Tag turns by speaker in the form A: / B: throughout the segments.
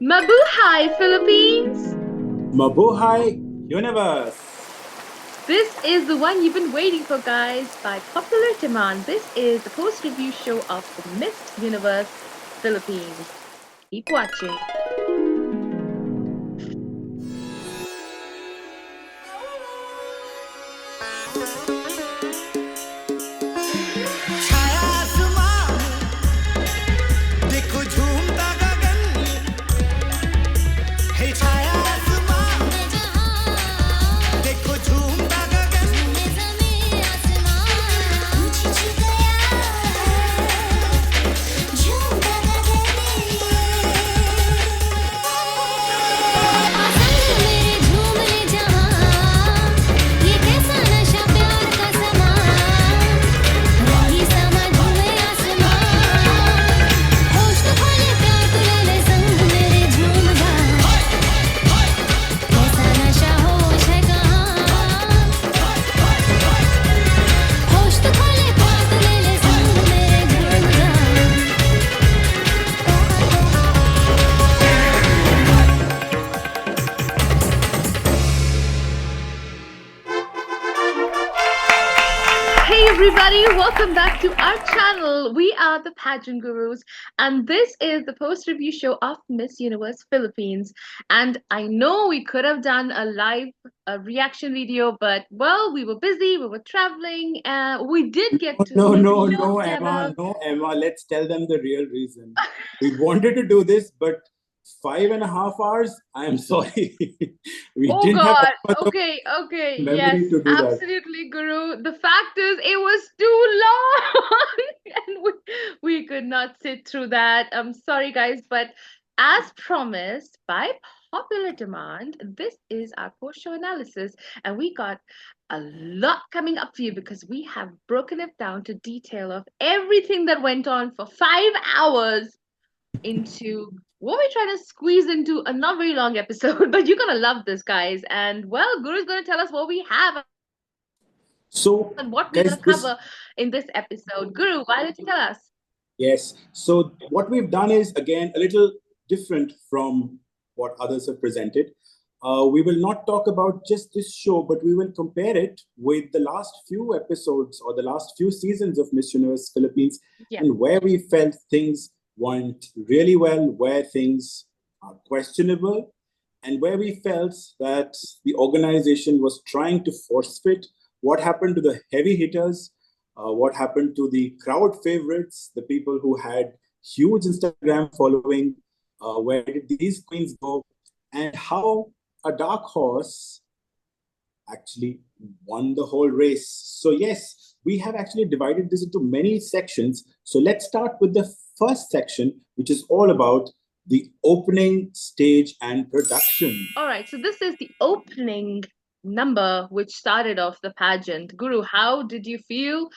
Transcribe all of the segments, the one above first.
A: Mabuhay, Philippines!
B: Mabuhay Universe!
A: This is the one you've been waiting for, guys. By popular demand, this is the post review show of the Miss Universe Philippines. Keep watching.
C: छाया आसमां देखो झूमता गगन है छाया आसमां देखो झूमता गगन ज़मीं आसमां ऊंची छू गया झूमता गगन मेरे झूम ले जहां ये कैसा नशा प्यार का समा वही समा झूमे आसमां होश तो खोले प्यार तू ले ले संग मेरे झूम जा कैसा नशा होश है कहाँ होश तो खोले प्यार तू ले ले संग मेरे झूम जा
A: Hey everybody, welcome back to our channel. We are the Pageant Gurus, and this is the post review show of Miss Universe Philippines. And I know we could have done a live reaction video, but well, we were busy, we were traveling, and we did get to
B: No, no,
A: look
B: no,
A: together.
B: Emma, no, Emma. Let's tell them the real reason. We wanted to do this, but 5.5 hours. I am sorry. We
A: Oh
B: didn't have
A: God.
B: that much of
A: Okay. Yes,
B: memory to do that.
A: absolutely, Guru. The fact is, it was too long, and we could not sit through that. I'm sorry, guys, but as promised by popular demand, this is our post-show analysis, and we got a lot coming up for you because we have broken it down to detail of everything that went on for 5 hours into what we're trying to squeeze into a not very long episode, but you're gonna love this, guys. And well, Guru's gonna tell us what we have
B: So,
A: and what we're
B: guys,
A: gonna
B: this
A: cover in this episode. Guru, why don't you tell us?
B: yes. So, what we've done is again a little different from what others have presented. We will not talk about just this show, but we will compare it with the last few episodes or the last few seasons of Miss Universe Philippines
A: Yeah.
B: and where we felt things went really well, where things are questionable, and where we felt that the organization was trying to force fit. What happened to the heavy hitters? What happened to the crowd favorites, the people who had huge Instagram following? Where did these queens go? And how a dark horse actually won the whole race. So, yes, we have actually divided this into many sections. So, let's start with the first section, which is all about the opening stage and production.
A: All right, so this is the opening number which started off the pageant. Guru, how did you feel?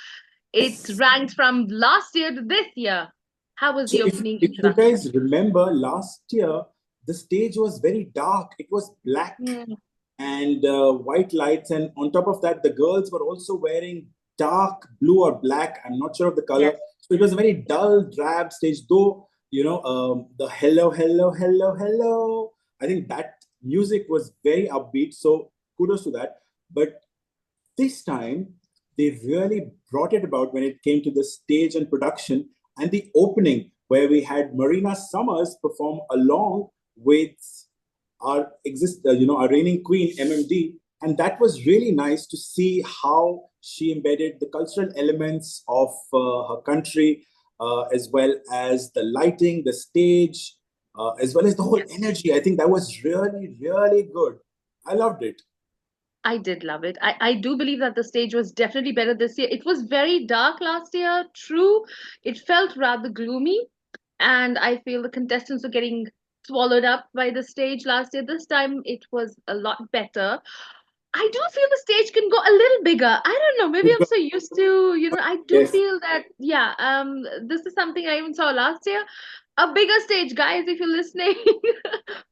A: It ranked from last year to this year. How was
B: So
A: the
B: if,
A: opening
B: if you
A: introduction?
B: guys remember last year, the stage was very dark. It was black
A: Mm,
B: and white lights. And on top of that, the girls were also wearing dark blue or black. I'm not sure of the color.
A: yes,
B: So it was a very dull, drab stage, though, the hello, hello, hello, hello. I think that music was very upbeat. So kudos to that. But this time, they really brought it about when it came to the stage and production and the opening, where we had Marina Summers perform along with our reigning queen MMD, and that was really nice to see how she embedded the cultural elements of her country, as well as the lighting, the stage, as well as the whole
A: yes.
B: energy. I think that was really, really good. I loved it.
A: I did love it. I do believe that the stage was definitely better this year. It was very dark last year, true. It felt rather gloomy, and I feel the contestants were getting swallowed up by the stage last year. This time it was a lot better. I do feel the stage can go a little bigger. I don't know. Maybe I'm so used to, I do
B: Yes,
A: feel that, yeah, this is something I even saw last year. A bigger stage, guys, if you're listening,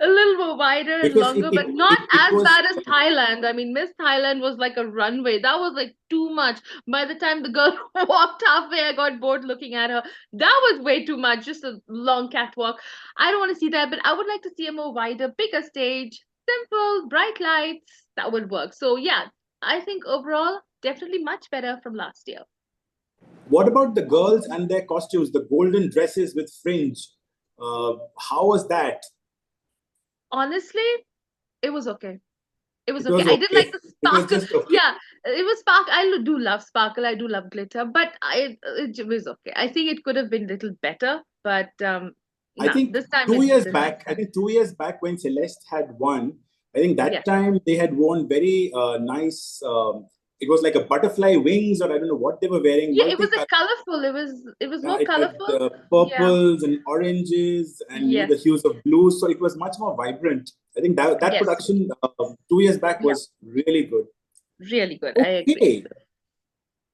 A: a little more wider and
B: because
A: longer, but not
B: it
A: as
B: was
A: bad as Thailand. I mean, Miss Thailand was like a runway. That was like too much. By the time the girl walked halfway, I got bored looking at her. That was way too much, just a long catwalk. I don't want to see that, but I would like to see a more wider, bigger stage, simple, bright lights. That would work. So, yeah, I think overall, definitely much better from last year.
B: what about the girls and their costumes, the golden dresses with fringe? How was that?
A: Honestly, it was okay. It was
B: It
A: okay.
B: was
A: I did like
B: okay.
A: the
B: It was
A: sparkle.
B: just okay.
A: Yeah, it was spark. Do love sparkle. I do love glitter, but it was okay. I think it could have been a little better, but
B: I
A: no,
B: think
A: this time
B: two
A: it
B: years
A: didn't.
B: back, I think 2 years back when Celeste had won, I think that
A: Yes.
B: time they had worn very nice. It was like a butterfly wings, or I don't know what they were wearing,
A: Yeah, it was a
B: multicolored.
A: colorful. It was more
B: It had
A: colorful. Yeah.
B: purples and oranges and
A: Yes.
B: the hues of blue, so it was much more vibrant. I think that
A: Yes.
B: production 2 years back
A: Yeah.
B: was really good.
A: Really good. I agree.
B: Okay,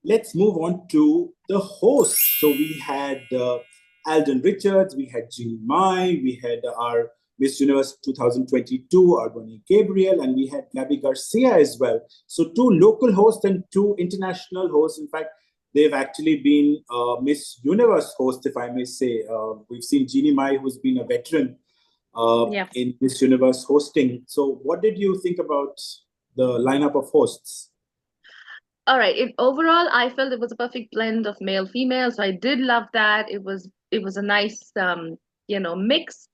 B: let's move on to the hosts. So we had Alden Richards, we had Jean Mai, we had our Miss Universe 2022, Arboni Gabriel, and we had Gabby Garcia as well. So two local hosts and two international hosts. In fact, they've actually been Miss Universe hosts, if I may say. We've seen Jeannie Mai, who's been a veteran
A: Yeah.
B: in Miss Universe hosting. So what did you think about the lineup of hosts?
A: All right. Overall, I felt it was a perfect blend of male female, so I did love that. It was a nice mix.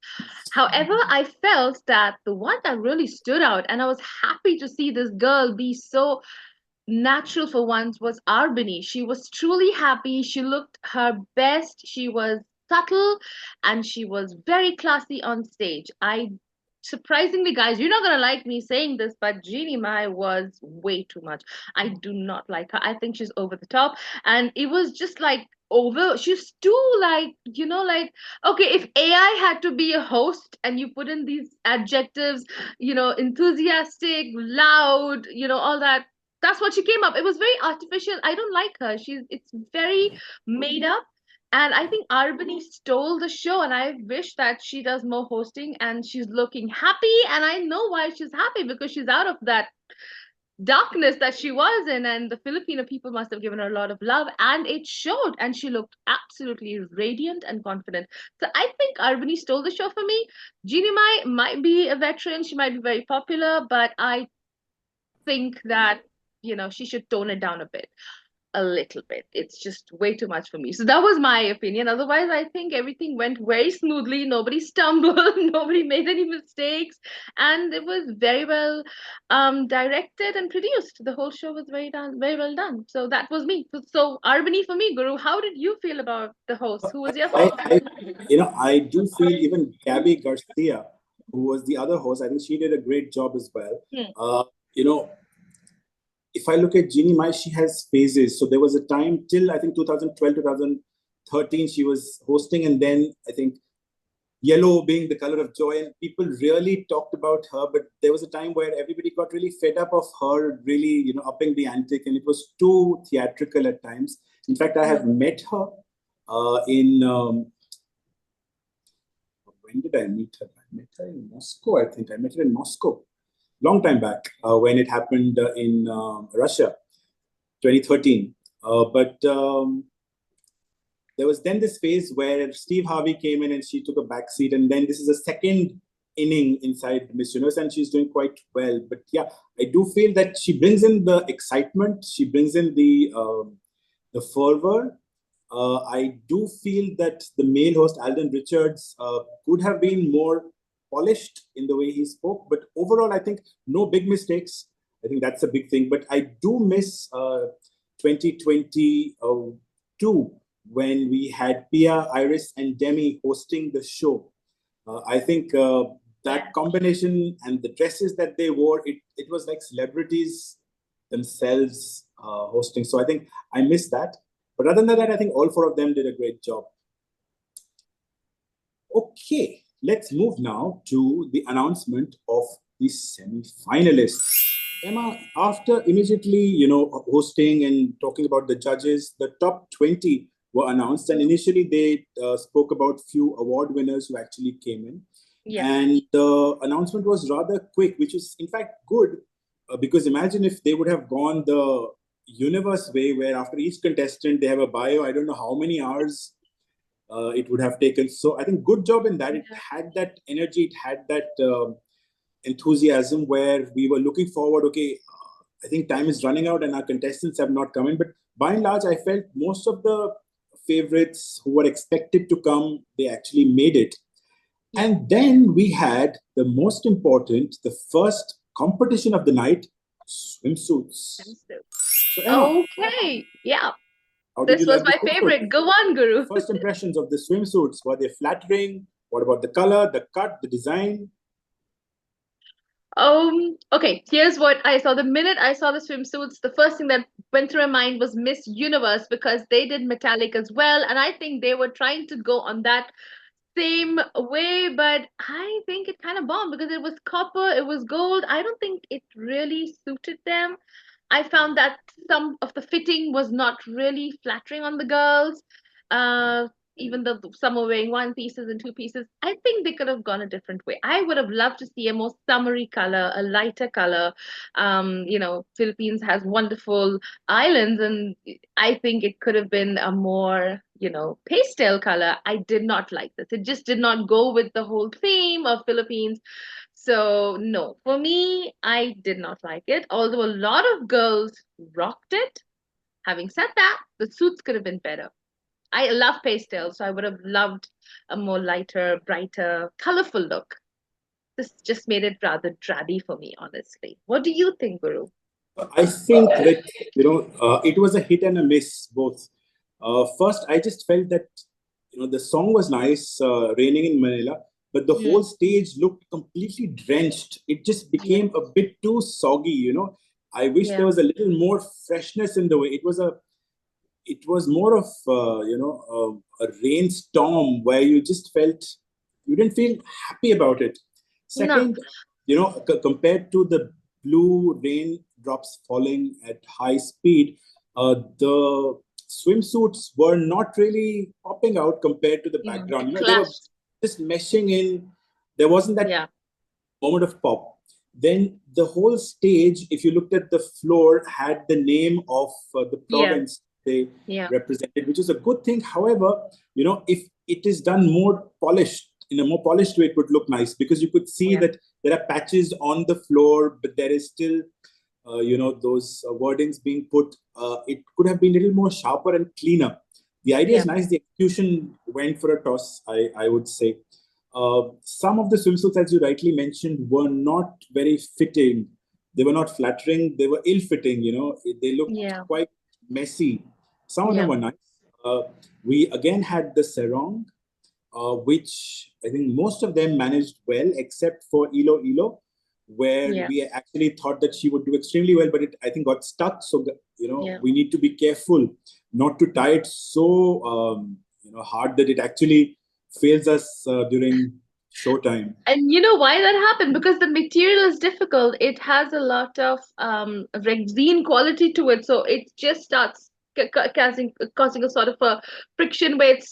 A: However, I felt that the one that really stood out, and I was happy to see this girl be so natural for once, was Arbany. She was truly happy. She looked her best. She was subtle and she was very classy on stage. I surprisingly, guys, you're not gonna like me saying this, but Jeannie Mai was way too much. I do not like her. I think she's over the top, and it was just like over. She's too like like okay. If AI had to be a host, and you put in these adjectives, enthusiastic, loud, all that, that's what she came up. It was very artificial. I don't like her. It's very made up. And I think Arbany stole the show, and I wish that she does more hosting, and she's looking happy. And I know why she's happy, because she's out of that darkness that she was in, and the Filipino people must have given her a lot of love, and it showed, and she looked absolutely radiant and confident. So I think Arbany stole the show for me. Jeannie Mai might be a veteran, she might be very popular, but I think that she should tone it down a little bit. It's just way too much for me. So that was my opinion. Otherwise, I think everything went very smoothly. Nobody stumbled, nobody made any mistakes, and it was very well directed and produced. The whole show was very well done. So that was me. So Arbany for me, Guru. How did you feel about the host? Who was your
B: I,
A: favorite?
B: I do feel even Gabby Garcia, who was the other host, I think she did a great job as well.
A: Hmm.
B: You know, if I look at Jeannie Mai, she has phases. So there was a time till I think 2012, 2013, she was hosting, and then I think yellow being the color of joy, and people really talked about her. But there was a time where everybody got really fed up of her, really, upping the antic, and it was too theatrical at times. In fact, I have met her in when did I meet her? I met her in Moscow. I think I met her in Moscow, long time back when it happened in Russia, 2013. But there was then this phase where Steve Harvey came in and she took a back seat, and then this is a second inning inside Miss Universe, and she's doing quite well. But yeah, I do feel that she brings in the excitement, she brings in the fervor. I do feel that the male host Alden Richards could have been more polished in the way he spoke, but overall, I think no big mistakes. I think that's a big thing. But I do miss 2022 when we had Pia, Iris, and Demi hosting the show. I think that combination and the dresses that they wore, it was like celebrities themselves hosting. So I think I miss that. But other than that, I think all four of them did a great job. Okay, let's move now to the announcement of the semi-finalists. Emma, after immediately, hosting and talking about the judges, the top 20 were announced, and initially they spoke about few award winners who actually came in.
A: Yeah.
B: And the announcement was rather quick, which is in fact good, because imagine if they would have gone the universe way, where after each contestant they have a bio. I don't know how many hours it would have taken. So I think good job in that. It
A: Yeah.
B: had that energy, it had that enthusiasm where we were looking forward. Okay, I think time is running out and our contestants have not come in. But by and large, I felt most of the favorites who were expected to come, they actually made it.
A: Yeah.
B: And then we had the most important, the first competition of the night, swimsuits.
A: Swimsuit.
B: So Emma,
A: Okay. Yeah.
B: how did you
A: This was
B: like the
A: my
B: swimsuits?
A: favorite. Go on, Guru.
B: First impressions of the swimsuits, were they flattering? What about the color, the cut, the design?
A: Okay, here's what I saw. The minute I saw the swimsuits, the first thing that went through my mind was Miss Universe, because they did metallic as well. And I think they were trying to go on that same way, but I think it kind of bombed because it was copper, it was gold. I don't think it really suited them. I found that some of the fitting was not really flattering on the girls. Uh, Even though some were wearing one pieces and two pieces, I think they could have gone a different way. I would have loved to see a more summery color, a lighter color. Philippines has wonderful islands, and I think it could have been a more, pastel color. I did not like this. It just did not go with the whole theme of Philippines. So, no, for me, I did not like it. Although a lot of girls rocked it. Having said that, the suits could have been better. I love pastels, so I would have loved a more lighter, brighter, colorful look. This just made it rather drabby for me, honestly. What do you think, Guru?
B: I think that it was a hit and a miss both. First, I just felt that the song was nice, "Raining in Manila," but the
A: Mm,
B: whole stage looked completely drenched. It just
A: yeah,
B: became a bit too soggy. I wish there
A: yeah,
B: was a little more freshness in the way. It was more of a rainstorm where you just felt you didn't feel happy about it.
A: no,
B: Second, compared to the blue raindrops falling at high speed, the swimsuits were not really popping out compared to the
A: it
B: background. They were
A: clashed.
B: just meshing in. There wasn't that
A: Yeah,
B: moment of pop. Then the whole stage, if you looked at the floor, had the name of the
A: yeah,
B: province they
A: yeah,
B: represented, which is a good thing. However, if it is done more polished, in a more polished way, it would look nice, because you could see
A: yeah,
B: that there are patches on the floor, but there is still, those wordings being put. It could have been a little more sharper and cleaner. The idea is
A: yeah,
B: nice. The execution went for a toss, I would say. Some of the swimsuits, as you rightly mentioned, were not very fitting. They were not flattering. They were ill-fitting. They looked
A: yeah,
B: quite messy. Some of them
A: yeah,
B: were nice. Uh, we again had the sarong, which I think most of them managed well, except for Ilo Ilo, where
A: yeah,
B: we actually thought that she would do extremely well, but it, I think, got stuck. So
A: yeah.
B: we need to be careful not to tie it so hard that it actually fails us during showtime.
A: And you know why that happened? Because the material is difficult. It has a lot of resin quality to it, so it just starts causing a sort of a friction where it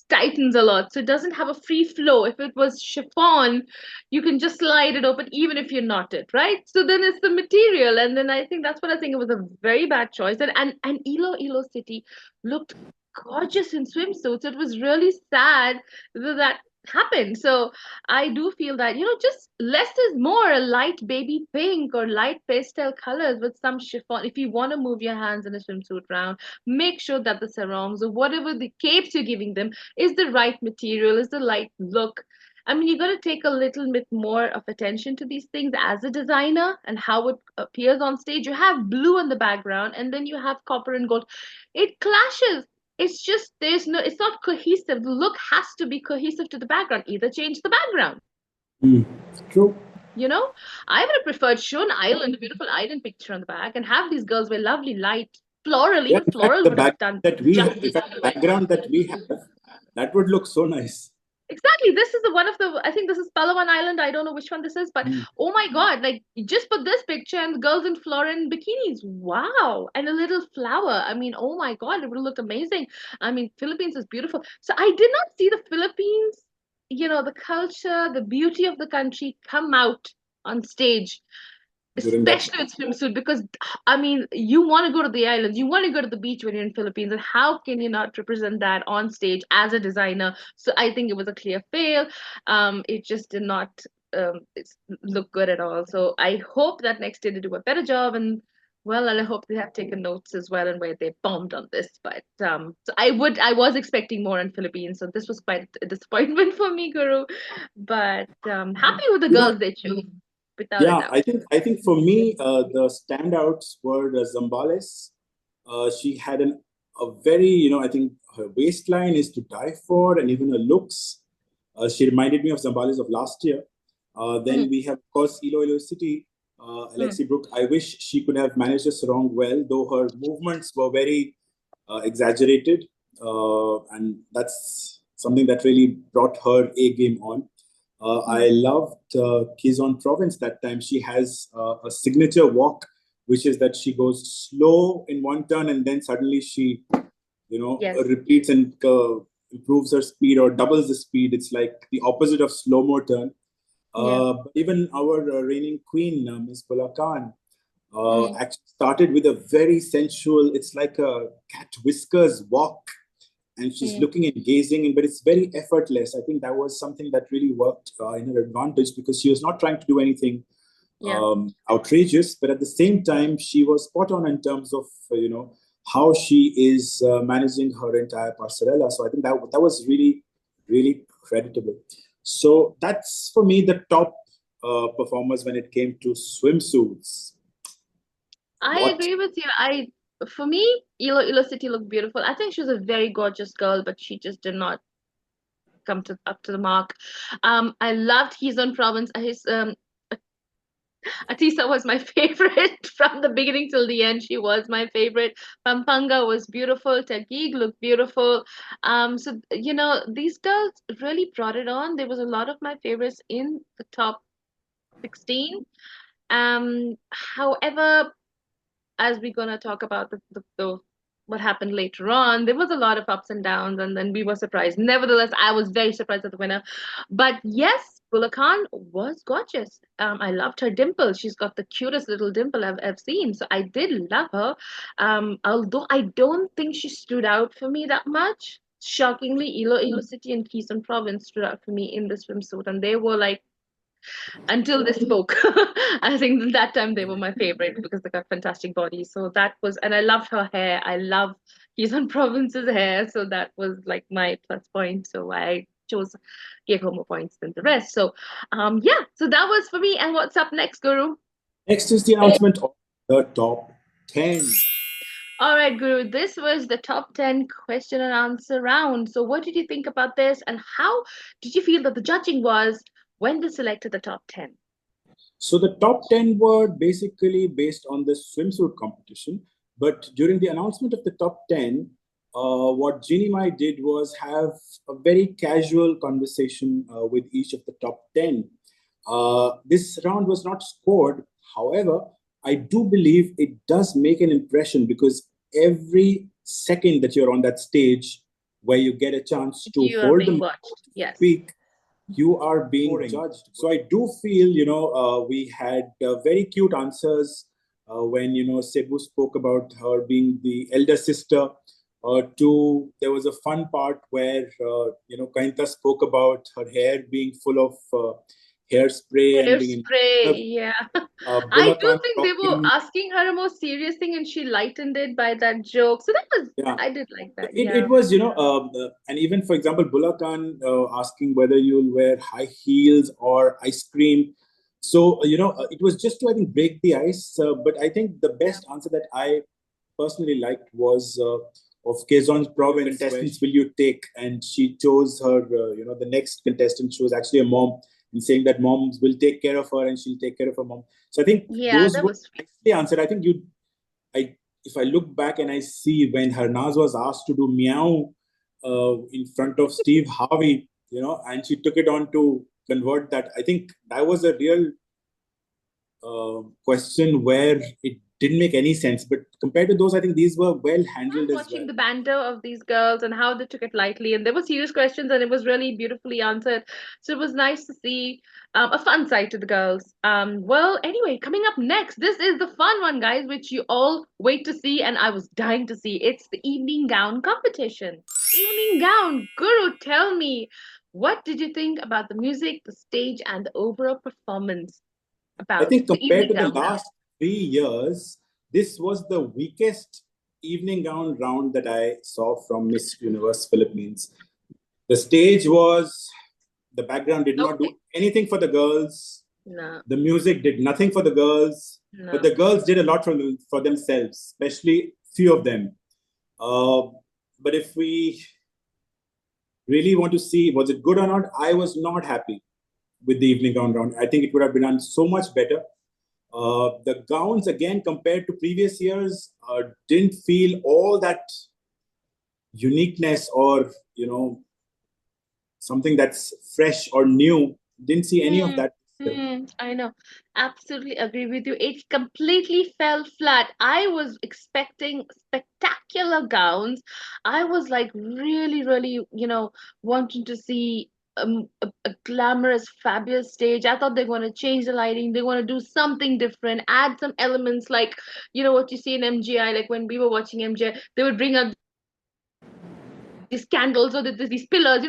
A: tightens a lot. So it doesn't have a free flow. If it was chiffon, you can just slide it open even if you knot it, right? So then it's the material, and then I think that's what I think it was a very bad choice. And Ilo City looked gorgeous in swimsuits. It was really sad that happened. So I do feel that, just less is more. A light baby pink or light pastel colors with some chiffon. If you want to move your hands in a swimsuit round, make sure that the sarongs or whatever the capes you're giving them is the right material, is the right look. I mean, you got to take a little bit more of attention to these things as a designer and how it appears on stage. You have blue in the background and then you have copper and gold. It clashes. It's just it's not cohesive. The look has to be cohesive to the background. Either change the background.
B: Hmm. True.
A: You know, I would have preferred show an island, a beautiful island picture on the back, and have these girls wear lovely light floral.
B: Yeah,
A: Even
B: in fact,
A: floral
B: the
A: would have
B: background
A: done
B: that we have, in
A: justice
B: fact,
A: to
B: the
A: it.
B: background that we have, that would look so nice.
A: Exactly. This is the one of the, I think this is Palawan Island. I don't know which one this is, but
B: Mm.
A: oh my God, like just put this picture and the girls in florin bikinis. Wow. And a little flower. I mean, oh my God, it would look amazing. I mean, Philippines is beautiful. So I did not see the Philippines, the culture, the beauty of the country come out on stage,
B: During that
A: especially with swimsuit, because I mean, you want to go to the islands, you want to go to the beach when you're in Philippines, and how can you not represent that on stage as a designer? So I think it was a clear fail. It just did not look good at all. So I hope that next year they do a better job, and well, and I hope they have taken notes as well and where they bombed on this. But so I was expecting more in Philippines, so this was quite a disappointment for me, Guru. But happy with the
B: you know
A: girls they chose, without a
B: yeah,
A: doubt.
B: I think for me, the standouts were the Zambales. She had a very, I think her waistline is to die for, and even her looks. She reminded me of Zambales of last year.
A: Mm,
B: Then we have, of course, Iloilo City,
A: mm,
B: Alexi Brooke. I wish she could have managed this wrong well, though her movements were very exaggerated. And that's something that really brought her A game on. I
A: mm.
B: loved Quezon Province that time. She has a signature walk, which is that she goes slow in one turn and then suddenly she,
A: Yes.
B: repeats and improves her speed or doubles the speed. It's like the opposite of slow mo turn.
A: Yeah.
B: But even our reigning queen, Miss Bulacan,
A: Mm,
B: actually started with a very sensual, it's like a cat whiskers walk, and she's
A: mm,
B: looking and gazing, but it's very effortless. I think that was something that really worked in her advantage because she was not trying to do anything
A: yeah.
B: outrageous, but at the same time, she was spot on in terms of how she is managing her entire passerella. So I think that was really really creditable. So that's for me the top performers when it came to swimsuits.
A: I
B: What
A: agree with you. For me, Ilo City looked beautiful. I think she was a very gorgeous girl, but she just did not come to up to the mark. I loved Quezon Province. Atisa was my favorite from the beginning till the end. She was my favorite. Pampanga was beautiful. Taguig looked beautiful. So these girls really brought it on. There was a lot of my favorites in the top 16. However, as we're gonna talk about the what happened later on, there was a lot of ups and downs, and then we were surprised. Nevertheless, I was very surprised at the winner. But yes, Gula Khan was gorgeous. I loved her dimple. She's got the cutest little dimple I've seen. So I did love her. Although I don't think she stood out for me that much. Shockingly, Ilo City and Quezon Province stood out for me in the swimsuit, and they were like until they spoke. I think that time they were my favorite because they got fantastic bodies. So that was, and I loved her hair. I love Quezon Province's hair. So that was like my plus point. So I chose, gave her more points than the rest. So, yeah, so that was for me. And what's up next, Guru?
B: next is the announcement of the top 10.
A: All right, Guru, this was the top 10 question and answer round. So, what did you think about this? And how did you feel that the judging was when they selected the top 10?
B: So the top 10 were basically based on the swimsuit competition. But during the announcement of the top 10, what Ginny Mai did was have a very casual conversation with each of the top 10. This round was not scored. However, I do believe it does make an impression because every second that you're on that stage where you get a chance to
A: You are
B: hold the
A: being
B: mic,
A: watched. Yes.
B: speak, you are being judged. So I do feel, we had very cute answers when, Cebu spoke about her being the elder sister. There was a fun part where, Kainta spoke about her hair being full of hairspray and being
A: Hairspray,
B: in
A: yeah. I do
B: Bulacan
A: think they were
B: talking.
A: asking her a more serious thing and she lightened it by that joke. So that was,
B: Yeah,
A: I did like that,
B: it
A: yeah.
B: was, and even for example, Bulacan asking whether you'll wear high heels or ice cream. So, it was just to, I think, break the ice. But I think the
A: Yeah.
B: best answer that I personally liked was of Quezon's province, contestants will you take? And she chose her, the next contestant. She was actually a mom and saying that moms will take care of her and she'll take care of her mom. So I think
A: Yeah,
B: those
A: that
B: were
A: was sweet.
B: nicely answered. I think if I look back and I see when Harnaz was asked to do meow in front of Steve Harvey, and she took it on to convert that. I think that was a real question where it didn't make any sense. But compared to those, I think these were well handled as
A: Watching
B: well.
A: the banter of these girls and how they took it lightly, and there were serious questions, and it was really beautifully answered. So it was nice to see a fun side to the girls. Well, anyway, coming up next, this is the fun one, guys, which you all wait to see, and I was dying to see. It's the evening gown competition. Evening gown, Guru, tell me, what did you think about the music, the stage, and the overall performance
B: I
A: about
B: think
A: the
B: compared
A: evening
B: to the
A: gown round?
B: last 3 years, this was the weakest evening gown round that I saw from Miss Universe Philippines. The stage was, the background did not do
A: Okay.
B: anything for the girls.
A: No,
B: The music did nothing for the girls, but
A: no.
B: the girls did a lot for themselves, especially few of them. Uh, but if we really want to see was it good or not, I was not happy with the evening gown round. I think it would have been done so much better. The gowns, again, compared to previous years, didn't feel all that uniqueness or something that's fresh or new. Didn't see any of
A: Hmm.
B: that.
A: I know. Absolutely agree with you. It completely fell flat. I was expecting spectacular gowns. I was like really, really, wanting to see a glamorous, fabulous stage. I thought they're going to change the lighting. They want to do something different, add some elements like, what you see in MGI, like when we were watching MGI, they would bring out these candles or these pillars,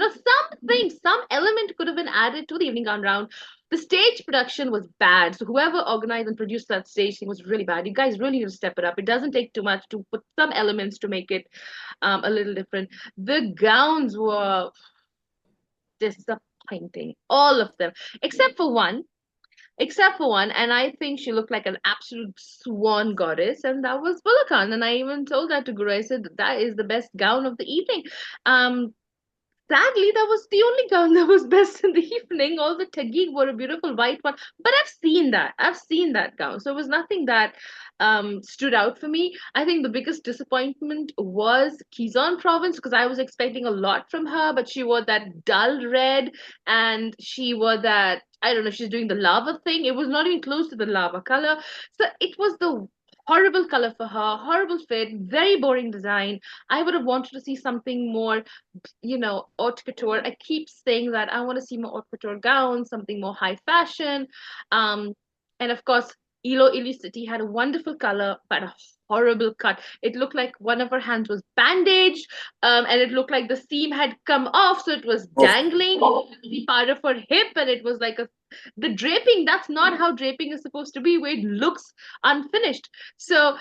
A: some element could have been added to the evening gown round. The stage production was bad. So whoever organized and produced that stage thing was really bad. You guys really need to step it up. It doesn't take too much to put some elements to make it a little different. The gowns were disappointing, all of them, except for one. Except for one, and I think she looked like an absolute swan goddess, and that was Bulacan. And I even told that to Guru. I said that is the best gown of the evening. Um, Sadly, that was the only gown that was best in the evening. All the Tagig were a beautiful white one, but I've seen that. I've seen that gown, so it was nothing that stood out for me. I think the biggest disappointment was Quezon Province because I was expecting a lot from her, but she wore that dull red and she wore that. I don't know. She's doing the lava thing. It was not even close to the lava color, so it was the horrible color for her, horrible fit, very boring design. I would have wanted to see something more haute couture. I keep saying that I want to see more haute couture gowns, something more high fashion. Um, and of course, Ilo City had a wonderful color, but a horrible cut. It looked like one of her hands was bandaged, and it looked like the seam had come off, so it was
B: Of
A: dangling. The part of her hip, and it was like the draping. That's not how draping is supposed to be, where it looks unfinished. So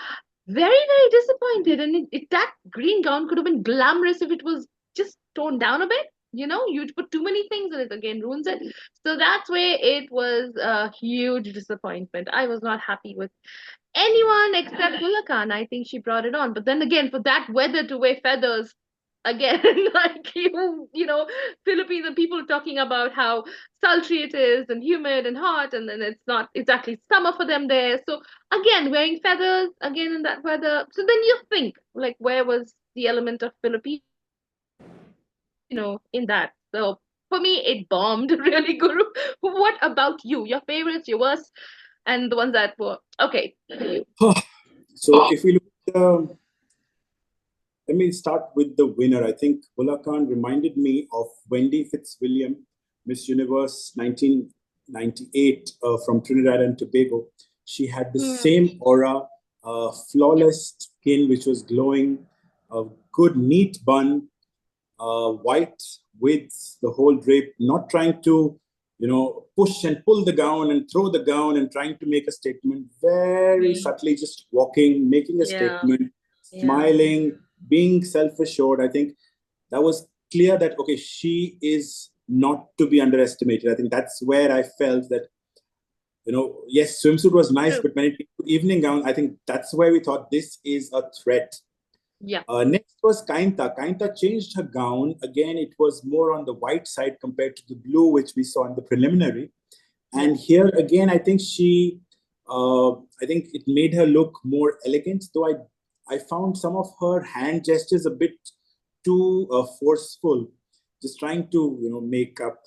A: very, very disappointed. And that green gown could have been glamorous if it was just toned down a bit. You'd put too many things and it again ruins it. So that's where it was a huge disappointment. I was not happy with anyone except Gulakan. I think she brought it on. But then again, for that weather to wear feathers, again, like Philippines and people talking about how sultry it is and humid and hot, and then it's not exactly summer for them there. So again, wearing feathers again in that weather. So then you think, like, where was the element of Filipino in that? So for me, it bombed really, Guru. What about you? Your favorites, your worst, and the ones that were okay for you?
B: so if we look at let me start with the winner. I think Bulacan reminded me of Wendy Fitzwilliam, Miss Universe 1998 from Trinidad and Tobago. She had the
A: Hmm.
B: same aura,
A: Yep.
B: flawless skin, which was glowing, a good, neat bun, white with the whole drape, not trying to, push and pull the gown and throw the gown and trying to make a statement. Very
A: Hmm.
B: subtly, just walking, making a
A: Yeah.
B: statement,
A: Yeah.
B: smiling, being self-assured. I think that was clear that okay, she is not to be underestimated. I think that's where I felt that yes, swimsuit was nice,
A: True.
B: but when it came to evening gown, I think that's where we thought this is a threat.
A: Yeah.
B: Next was Kainta. Kainta changed her gown. Again, it was more on the white side compared to the blue, which we saw in the preliminary.
A: Yeah.
B: And here again, I think I think it made her look more elegant, though I found some of her hand gestures a bit too forceful. just trying to, make up.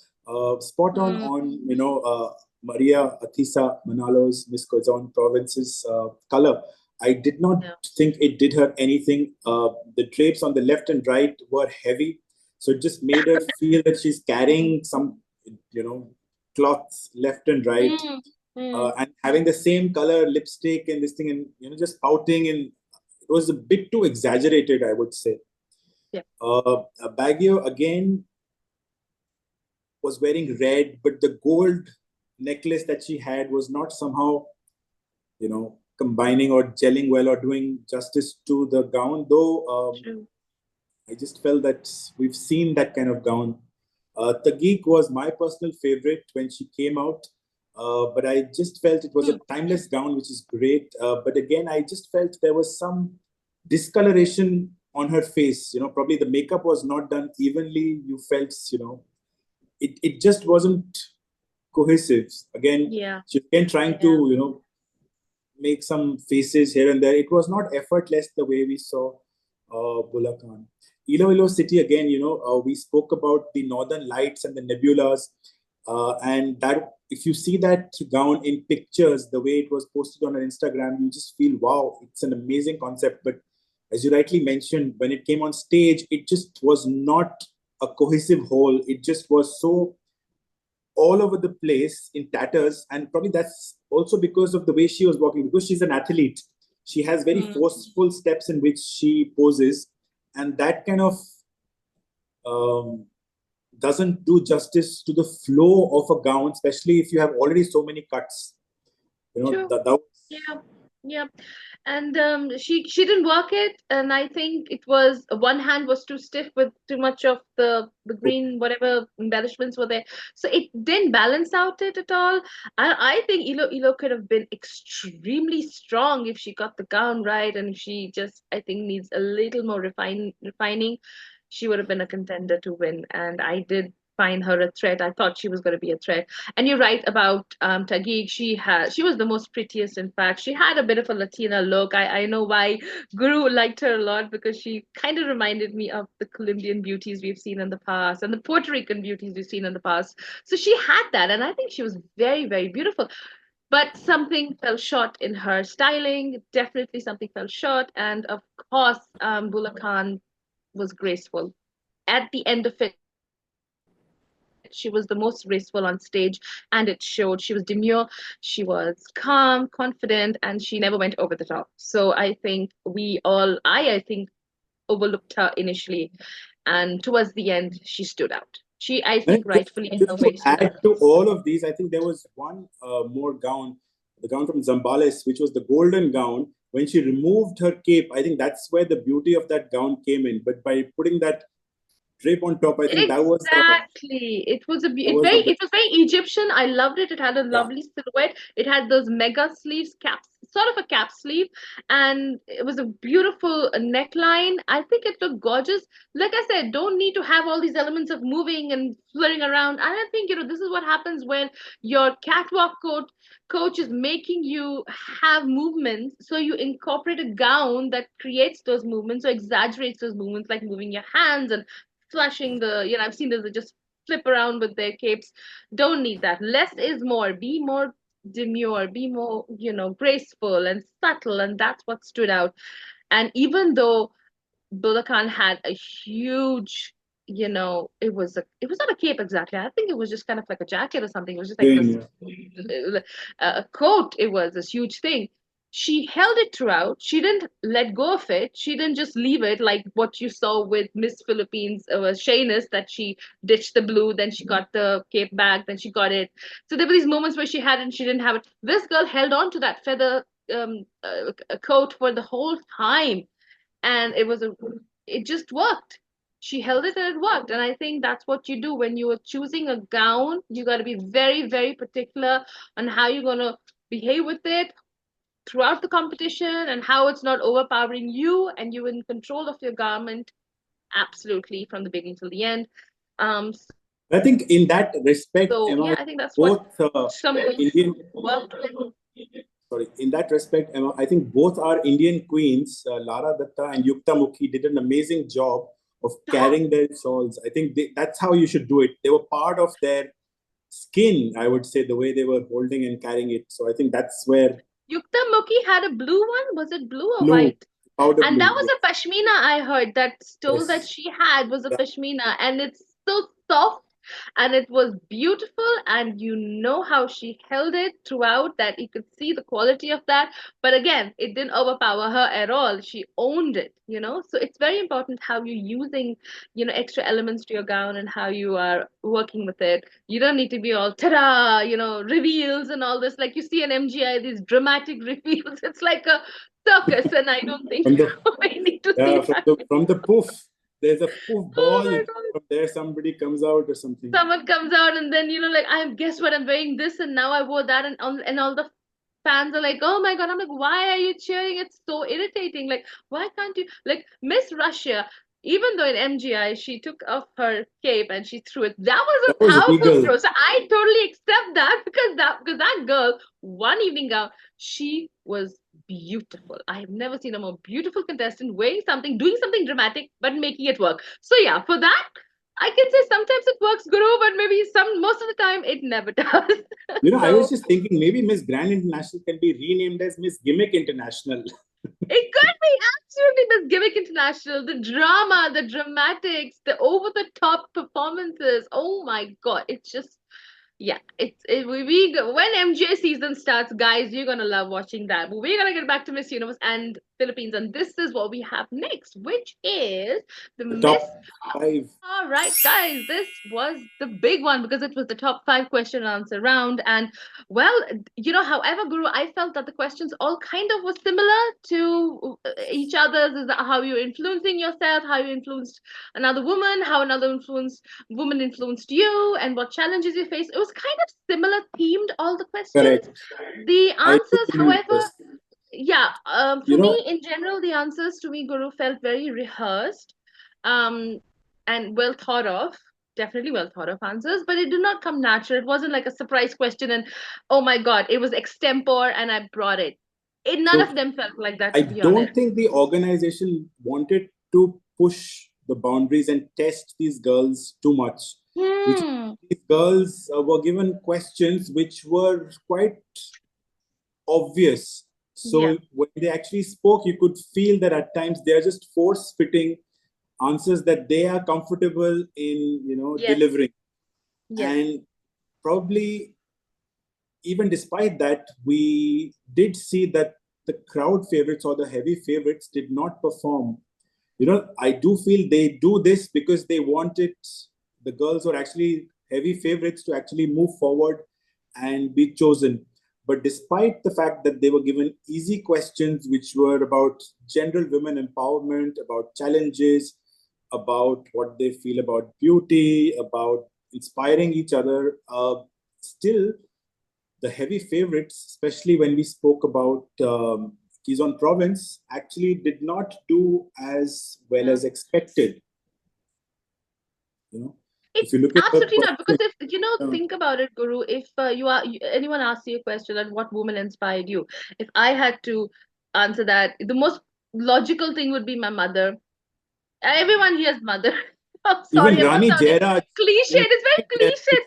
B: Spot
A: Mm,
B: on, Maria Athisa Manalo's Miss Quezon Province's color. I did not
A: yeah.
B: think it did her anything. The drapes on the left and right were heavy, so it just made her feel that she's carrying some, you know, cloths left and right,
A: Mm, mm,
B: and having the same color lipstick and this thing, and just pouting, and it was a bit too exaggerated, I would say.
A: yeah.
B: Baguio again was wearing red, but the gold necklace that she had was not somehow, combining or gelling well or doing justice to the gown. Though
A: True.
B: I just felt that we've seen that kind of gown. Tageek was my personal favorite when she came out, but I just felt it was a
A: Mm,
B: timeless gown, which is great. But again, I just felt there was some discoloration on her face. Probably the makeup was not done evenly. You felt, it just wasn't cohesive. Again,
A: yeah.
B: she again trying to,
A: Yeah.
B: make some faces here and there. It was not effortless the way we saw Bulla Khan. Iloilo City, again, we spoke about the northern lights and the nebulas. And that, if you see that gown in pictures, the way it was posted on her Instagram, you just feel, wow, it's an amazing concept. But as you rightly mentioned, when it came on stage, it just was not a cohesive whole. It just was so all over the place in tatters, and probably that's also because of the way she was walking, because she's an athlete. She has very
A: Mm,
B: forceful steps in which she poses, and that kind of um, doesn't do justice to the flow of a gown, especially if you have already so many cuts.
A: true.
B: That
A: Yeah. Yeah. And she didn't work it, and I think it was one hand was too stiff with too much of the green whatever embellishments were there, so it didn't balance out it at all. I think Ilo could have been extremely strong if she got the gown right, and if she just, I think, needs a little more refining, she would have been a contender to win. And I did find her a threat. I thought she was going to be a threat. And you're right about Tageek. She was the most prettiest. In fact, she had a bit of a Latina look. I know why Guru liked her a lot, because she kind of reminded me of the Colombian beauties we've seen in the past and the Puerto Rican beauties we've seen in the past. So she had that, and I think she was very, very beautiful. But something fell short in her styling. Definitely something fell short, and of course, Bula Khan was graceful. At the end of it, she was the most graceful on stage, and it showed. She was demure, she was calm, confident, and she never went over the top. So I think, overlooked her initially, and towards the end, she stood out. She, I
B: And
A: think, rightfully in her
B: just to
A: way, stood
B: add
A: out.
B: to all of these, I think there was one more gown, the gown from Zambales, which was the golden gown. When she removed her cape, I think that's where the beauty of that gown came in. But by putting that drape on top, I think
A: Exactly. It was
B: that was the
A: it
B: best.
A: was very Egyptian. I loved it. It had a
B: Yeah.
A: lovely silhouette. It had those mega sleeves, caps, sort of a cap sleeve, and it was a beautiful neckline. I think it looked gorgeous. Like I said, don't need to have all these elements of moving and flirting around. And I think, this is what happens when your catwalk coach is making you have movements. So you incorporate a gown that creates those movements or exaggerates those movements, like moving your hands and flashing I've seen this, they just flip around with their capes. Don't need that. Less is more. Be more demure, be more, graceful and subtle, and that's what stood out. And even though Bulla Khan had a huge, it was not a cape exactly. I think it was just kind of like a jacket or something. It was just like this
B: Again,
A: a coat. It was this huge thing. She held it throughout. She didn't let go of it. She didn't just leave it like what you saw with Miss Philippines, Shayna's, that she ditched the blue, then she got the cape back, then she got it. So there were these moments where she had it and she didn't have it. This girl held on to that feather a coat for the whole time, and it just worked. She held it and it worked. And I think that's what you do when you are choosing a gown. You got to be very, very particular on how you're going to behave with it throughout the competition, and how it's not overpowering you, and you're in control of your garment absolutely from the beginning till the end. So
B: I
A: yeah,
B: think
A: I think
B: in
A: that's
B: that
A: what
B: respect,
A: some
B: both Indian,
A: worked with.
B: sorry, in that respect, I think both our Indian queens, Lara Datta and Yukta Mukhi, did an amazing job of carrying their shawls. I think that's how you should do it. They were part of their skin, I would say, the way they were holding and carrying it. So I think that's where
A: Yuktamukhi had a blue one. Was it blue or
B: blue,
A: white?
B: powder
A: And that
B: blue.
A: was a pashmina, I heard. That stole that
B: Yes.
A: she had was a
B: Yeah.
A: pashmina, and it's so soft and it was beautiful. And you know how she held it throughout, that you could see the quality of that. But again, it didn't overpower her at all. She owned it, you know. So it's very important how you're using, extra elements to your gown and how you are working with it. You don't need to be all ta-da, reveals and all this. Like you see an MGI, these dramatic reveals. It's like a circus, and I don't think
B: From the
A: we need to see that.
B: from the poof, there's a poof
A: Oh
B: ball.
A: my God.
B: From there, somebody comes out or something.
A: Someone comes out and then, like, I guess what, I'm wearing this and now I wore that, and all the fans are like, oh my God. I'm like, why are you cheering? It's so irritating. Like, why can't you, like, Miss Russia, even though in MGI she took off her cape and she threw it, that was
B: That
A: a
B: was
A: powerful
B: legal.
A: throw. So I totally accept that, because that girl, one evening gown, she was beautiful. I have never seen a more beautiful contestant wearing something, doing something dramatic, but making it work. So yeah, for that, I can say sometimes it works, Guru, but maybe most of the time it never does.
B: I was
A: So
B: just thinking maybe Miss Grand International can be renamed as Miss Gimmick International.
A: it could be absolutely Miss Gimmick International. The drama, the dramatics, the over the top performances. Oh my God, it's just, yeah, when MJ season starts, guys, you're gonna love watching that. But we're gonna get back to Miss Universe and Philippines, and this is what we have next, which is the
B: The
A: Miss.
B: top 5.
A: All right, guys, this was the big one because it was the top five question and answer round. And well, however, Guru, I felt that the questions all kind of were similar to each other's. Is that how you're influencing yourself, how you influenced another woman, how another woman influenced you, and what challenges you face. It was kind of similar themed, all the questions.
B: Correct.
A: The
B: I do
A: answers,
B: believe
A: however,
B: this.
A: yeah,
B: You
A: for
B: know,
A: me in general, the answers to me, Guru, felt very rehearsed, um, and well thought of. Definitely well thought of answers, but it did not come natural. It wasn't like a surprise question, and oh my God, it was extempore, and I brought it. None
B: so
A: of them felt like that,
B: I
A: to be
B: don't
A: honest.
B: think the organization wanted to push the boundaries and test these girls too much. Which
A: Hmm.
B: these girls were given questions which were quite obvious.
A: Yeah.
B: So when they actually spoke, you could feel that at times they are just force fitting answers that they are comfortable in,
A: Yes.
B: delivering.
A: Yes.
B: And probably even despite that, we did see that the crowd favorites or the heavy favorites did not perform. I do feel they do this because they wanted the girls who are actually heavy favorites to actually move forward and be chosen. But despite the fact that they were given easy questions, which were about general women empowerment, about challenges, about what they feel about beauty, about inspiring each other, still the heavy favorites, especially when we spoke about Quezon province, actually did not do as well
A: No.
B: as expected. You know,
A: It
B: if you look at the
A: absolutely not, because if
B: uh,
A: think about it, Guru. If anyone asks you a question on what woman inspired you, if I had to answer that, the most logical thing would be my mother. Everyone here's mother. I'm
B: even
A: sorry, I'm not
B: Rani
A: sounding
B: Jairaj,
A: cliche.
B: even
A: It's very cliche.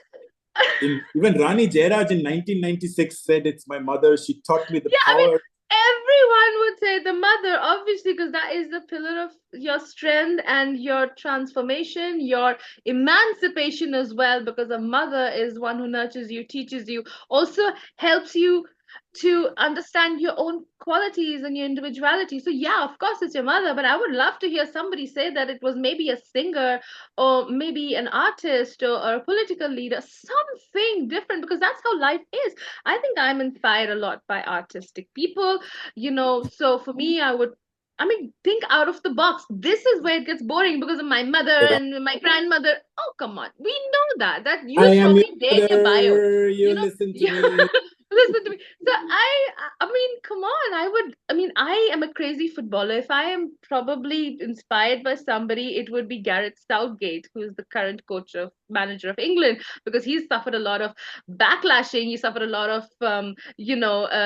B: even Rani Jairaj in 1996 said, "It's my mother. She taught me the
A: Yeah, I mean,
B: power."
A: everyone would say the mother, obviously, because that is the pillar of your strength and your transformation, your emancipation as well, because a mother is one who nurtures you, teaches you, also helps you to understand your own qualities and your individuality. So, yeah, of course, it's your mother, but I would love to hear somebody say that it was maybe a singer or maybe an artist or a political leader, something different, because that's how life is. I think I'm inspired a lot by artistic people, So for me, I mean, think out of the box. This is where it gets boring because of my mother
B: Yeah.
A: and my grandmother. Oh, come on. We know that. That
B: I
A: you
B: am
A: show
B: your
A: me there in your bio.
B: mother. You listen to
A: Yeah,
B: me.
A: listen to me. So I mean, come on. I am a crazy footballer. If I am probably inspired by somebody, it would be Gareth Southgate, who is the current manager of England, because he's suffered a lot of backlashing. He suffered a lot of,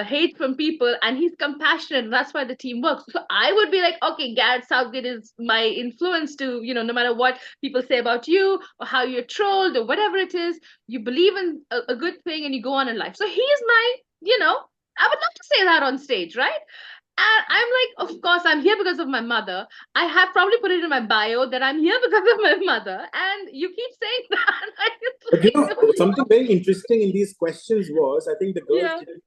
A: hate from people, and he's compassionate. And that's why the team works. So I would be like, okay, Gareth Southgate is my influence to, no matter what people say about you or how you're trolled or whatever it is, you believe in a good thing and you go on in life. So he's my, I would love to say that on stage, right? And I'm like, of course, I'm here because of my mother. I have probably put it in my bio that I'm here because of my mother. And you keep saying that. I
B: But
A: just like,
B: something very interesting in these questions was, I think the girls
A: yeah.
B: didn't,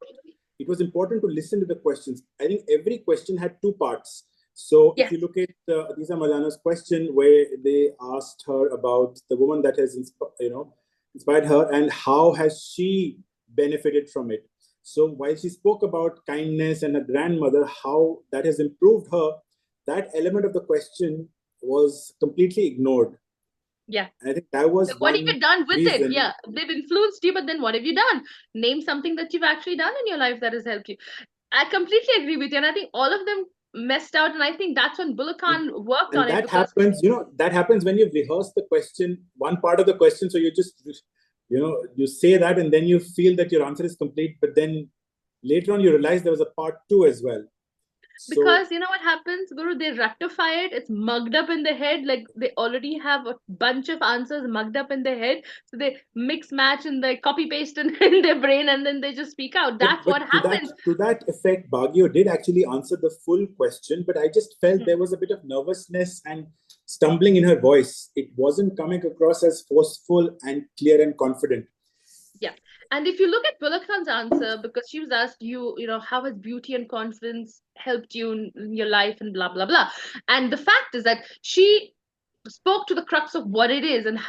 B: it was important to listen to the questions. I think every question had two parts. So if
A: Yes.
B: you look at Adisa Malana's question, where they asked her about the woman that has inspired her and how has she benefited from it. So while she spoke about kindness and her grandmother, how that has improved her, that element of the question was completely ignored.
A: Yeah.
B: And I think that was
A: What have
B: one
A: you done with it?
B: reason.
A: Yeah. They've influenced you, but then what have you done? Name something that you've actually done in your life that has helped you. I completely agree with you. And I think all of them messed out. And I think that's when Bulla Khan worked
B: And
A: on it
B: that
A: because
B: happens, that happens when you rehearse the question, one part of the question. So you just, you say that and then you feel that your answer is complete. But then later on, you realize there was a part two as well. So
A: because you know what happens, Guru, they rectify it. It's mugged up in their head. Like they already have a bunch of answers mugged up in their head. So they mix, match, and they copy paste in their brain, and then they just speak out. That's what
B: but
A: happens.
B: to that effect, Baguio did actually answer the full question, but I just felt there was a bit of nervousness and stumbling in her voice. It wasn't coming across as forceful and clear and confident.
A: Yeah. And if you look at Bulla Khan's answer, because she was asked, how has beauty and confidence helped you in your life and blah, blah, blah. And the fact is that she spoke to the crux of what it is and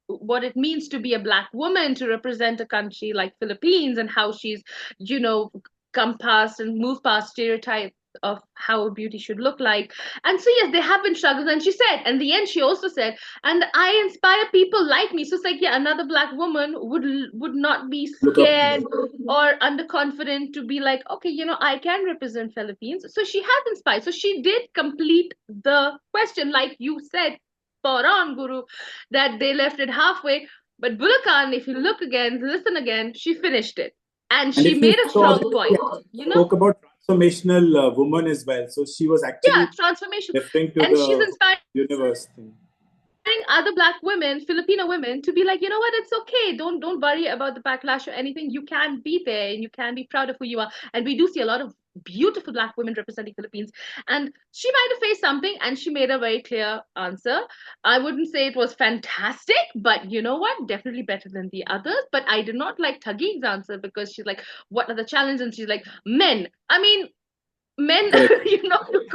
A: what it means to be a black woman to represent a country like Philippines and how she's, you know, come past and move past stereotypes of how beauty should look like. And so yes, there have been struggles. And she said, in the end, she also said, and I inspire people like me. So it's like, yeah, another black woman would not be
B: Look up.
A: scared or underconfident to be like, okay, I can represent Philippines. So she has inspired. So she did complete the question, like you said, spot on, Guru, that they left it halfway. But Bulla Khan, if you look again, listen again, she finished it. And
B: And
A: she
B: if you
A: made a
B: saw,
A: strong point,
B: spoke about transformational woman as well. So she was
A: Yeah,
B: actually
A: transformation.
B: referring to
A: And she's
B: the
A: inspiring
B: universe thing.
A: other black women, Filipino women, to be like, you know what, it's okay. Don't worry about the backlash or anything. You can be there and you can be proud of who you are. And we do see a lot of beautiful black women representing Philippines. And she might have faced something and she made a very clear answer. I wouldn't say it was fantastic, but you know what? Definitely better than the others. But I did not like Tagig's answer because she's like, what are the challenges? And she's like, men. I mean, men,
B: Correct.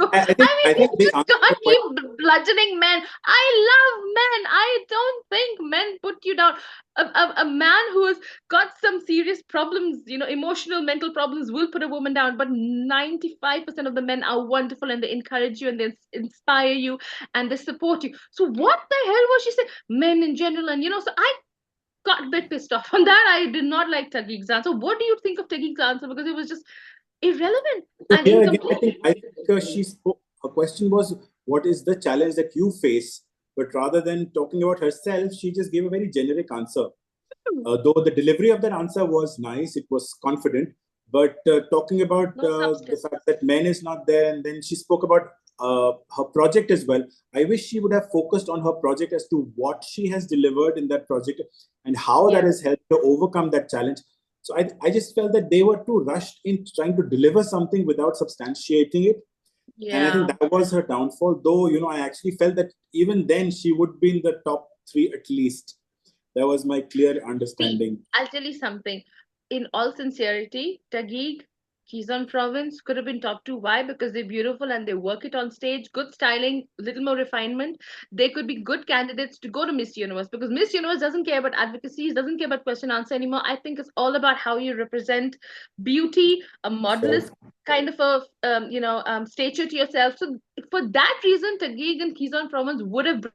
B: I
A: you
B: think they
A: just
B: answered the
A: can't keep bludgeoning men. I love men. I don't think men put you down. A man who has got some serious problems, emotional, mental problems, will put a woman down. But 95% of the men are wonderful and they encourage you and they inspire you and they support you. So what the hell was she saying? Men in general, and so I got a bit pissed off on that. I did not like Tagig's answer. What do you think of Tagig's answer? Because it was just irrelevant
B: So
A: and
B: here again,
A: incomplete.
B: I think she spoke. Her question was, "What is the challenge that you face?" But rather than talking about herself, she just gave a very generic answer. Though the delivery of that answer was nice, it was confident. But talking about
A: No
B: the
A: substance.
B: fact that men is not there, and then she spoke about her project as well. I wish she would have focused on her project as to what she has delivered in that project and how that
A: Yeah.
B: has helped to overcome that challenge. So I just felt that they were too rushed in trying to deliver something without substantiating it. And I think
A: Yeah.
B: that was her downfall. Though, I actually felt that even then she would be in the top three at least. That was my clear
A: See,
B: understanding.
A: I'll tell you something. In all sincerity, Taguig, Quezon Province could have been top two. Why? Because they're beautiful and they work it on stage, good styling, little more refinement. They could be good candidates to go to Miss Universe because Miss Universe doesn't care about advocacy, doesn't care about question answer anymore. I think it's all about how you represent beauty, a modelist
B: So,
A: kind of a stature to yourself. So for that reason, Taguig and Quezon Province would have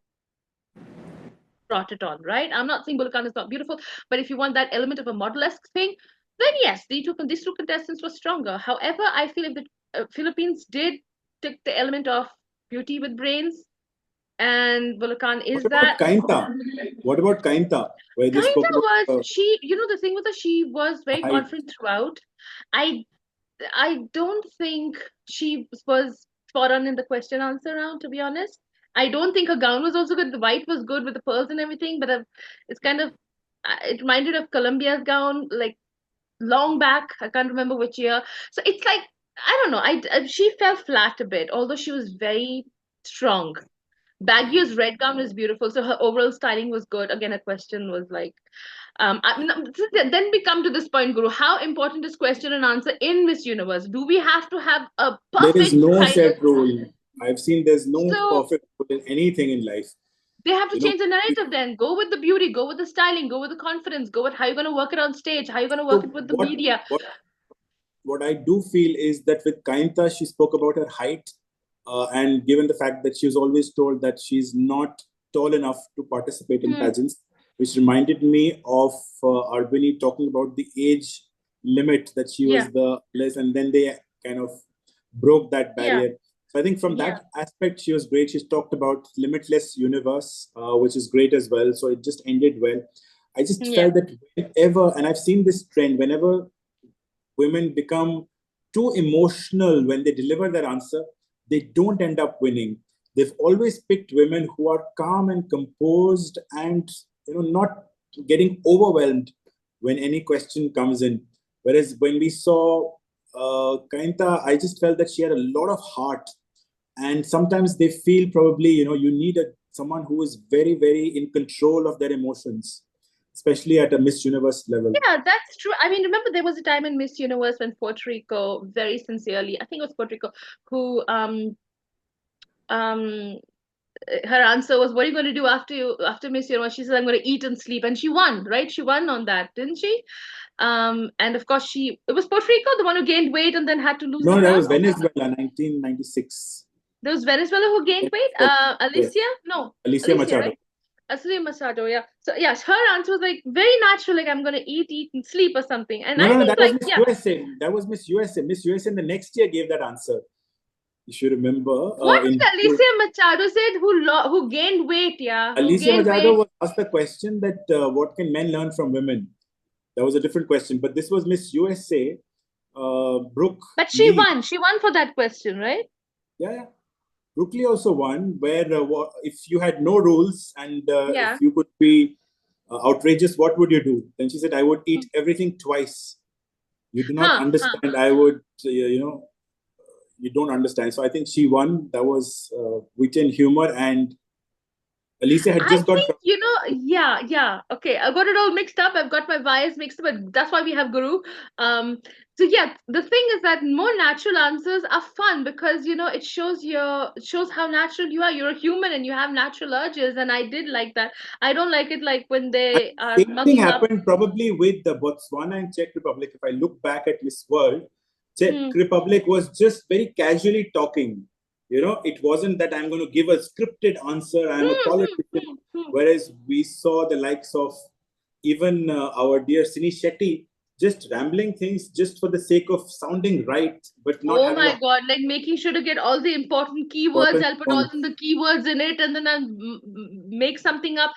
A: brought it on, right? I'm not saying Bulacan is not beautiful, but if you want that element of a model-esque thing, then yes, these two contestants were stronger. However, I feel if the Philippines did took the element of beauty with brains, and Bulacan
B: What
A: is
B: about
A: that.
B: Kainta? What about Kainta, where they spoke
A: Kinda
B: about
A: was she, the thing with her, she was very
B: height?
A: confident throughout. I I don't think she was spot on in the question answer round, to be honest. I don't think her gown was also good. The white was good with the pearls and everything, but it's kind of it reminded of Colombia's gown, like long back. I can't remember which year. So it's like I don't know. She fell flat a bit, although she was very strong. Baguio's red gown is beautiful, so her overall styling was good. Again, a question was like, then we come to this point, Guru. How important is question and answer in Miss Universe? Do we have to have a
B: There is
A: perfect
B: no
A: kind of?
B: set rule. I've seen there's no
A: So
B: perfect rule in anything in life.
A: they have to
B: You know,
A: change the narrative then. Go with the beauty, go with the styling, go with the confidence, go with how you're going to work it on stage, how you're going to work it
B: so
A: with the media.
B: what I do feel is that with Kainta, she spoke about her height, and given the fact that she was always told that she's not tall enough to participate in
A: Hmm.
B: pageants, which reminded me of Arbini talking about the age limit that she
A: Yeah,
B: was the less, and then they kind of broke that
A: yeah,
B: barrier. So I think from
A: yeah,
B: that aspect, she was great. She's talked about limitless universe, which is great as well. So it just ended well. I just
A: yeah.
B: felt that whenever, and I've seen this trend, whenever women become too emotional when they deliver their answer, they don't end up winning. They've always picked women who are calm and composed and not getting overwhelmed when any question comes in. Whereas when we saw Kainta, I just felt that she had a lot of heart. And sometimes they feel probably, you need someone who is very, very in control of their emotions, especially at a Miss Universe level.
A: Yeah, that's true. I mean, remember there was a time in Miss Universe when Puerto Rico very sincerely, I think it was Puerto Rico, who um her answer was, "What are you going to do after Miss Universe?" She said, "I'm going to eat and sleep," and she won, right? She won on that, didn't she? And of course, it was Puerto Rico, the one who gained weight and then had to lose the
B: No, that
A: crown.
B: was Venezuela, 1996.
A: There was Venezuela who gained weight.
B: Yes,
A: Alicia, no,
B: Alicia
A: Alicia,
B: Machado.
A: right? Asli Masato, yeah. So yes, her answer was like very natural, like I'm gonna eat and sleep or something. And
B: No,
A: I
B: no, no,
A: think
B: that was
A: like
B: Miss
A: yeah,
B: USA. That was Miss USA. Miss USA in the next year gave that answer. If you remember,
A: what
B: in
A: did Alicia Machado said? Who gained weight? Yeah, who
B: Alicia
A: gained
B: Machado
A: weight?
B: was asked the question that what can men learn from women? That was a different question, but this was Miss USA, Brooke
A: But she
B: Lee.
A: won. She won for that question, right?
B: Yeah, yeah. Brooke Lee also won, where if you had no rules and if
A: Yeah.
B: you could be outrageous, what would you do? Then she said, I would eat everything twice. You do not
A: Huh.
B: understand. I would, you don't understand. So I think she won. That was wit and humor. And Alicia had
A: I
B: just got
A: think, yeah. Okay, I got it all mixed up. I've got my bias mixed up, but that's why we have Guru. Um, so yeah, the thing is that more natural answers are fun because it shows how natural you are. You're a human and you have natural urges, and I did like that. I don't like it like when
B: and
A: they are
B: same thing
A: mugging up.
B: happened probably with the Botswana and Czech Republic. If I look back at Miss World, Czech
A: Hmm.
B: Republic was just very casually talking. It wasn't that I'm going to give a scripted answer. I'm a politician.
A: Hmm.
B: Whereas we saw the likes of even our dear Sini Shetty just rambling things just for the sake of sounding right, but not
A: Oh
B: having
A: my
B: a
A: God, like making sure to get all the important keywords.
B: important
A: I'll put all
B: point.
A: in the keywords in it and then I'll make something up.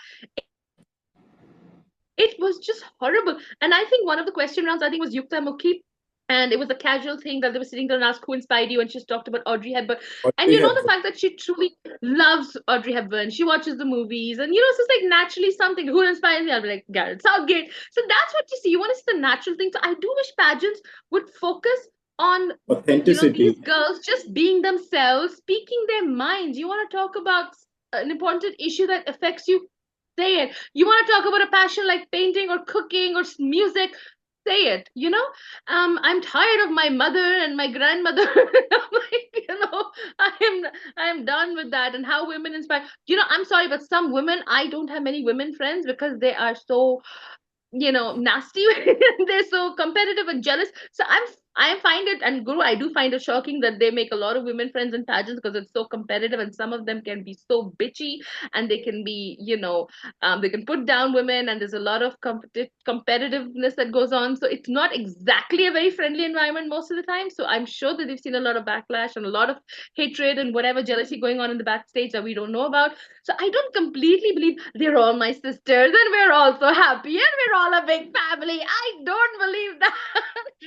A: It was just horrible. And I think one of the question rounds, I think was Yukta Mukhi. And it was a casual thing that they were sitting there and asked who inspired you, and she's talked about Audrey Hepburn. And
B: Audrey
A: the
B: Hepburn.
A: fact that she truly loves Audrey Hepburn. She watches the movies, and it's just like naturally something. Who inspires me? I'll be like Garrett Southgate. So that's what you see. You want to see the natural thing. So I do wish pageants would focus on these
B: Authenticity.
A: girls just being themselves, speaking their minds. You want to talk about an important issue that affects you, say it. You want to talk about a passion like painting or cooking or music, say it. I'm tired of my mother and my grandmother. I'm like, I'm done with that. And how women inspire. I'm sorry, but some women, I don't have many women friends because they are so nasty. They're so competitive and jealous. So I'm I find it, and Guru, I do find it shocking that they make a lot of women friends in pageants because it's so competitive, and some of them can be so bitchy, and they can be, they can put down women, and there's a lot of competitiveness that goes on. So it's not exactly a very friendly environment most of the time. So I'm sure that they've seen a lot of backlash and a lot of hatred and whatever jealousy going on in the backstage that we don't know about. So I don't completely believe they're all my sisters and we're all so happy and we're all a big family. I don't believe that.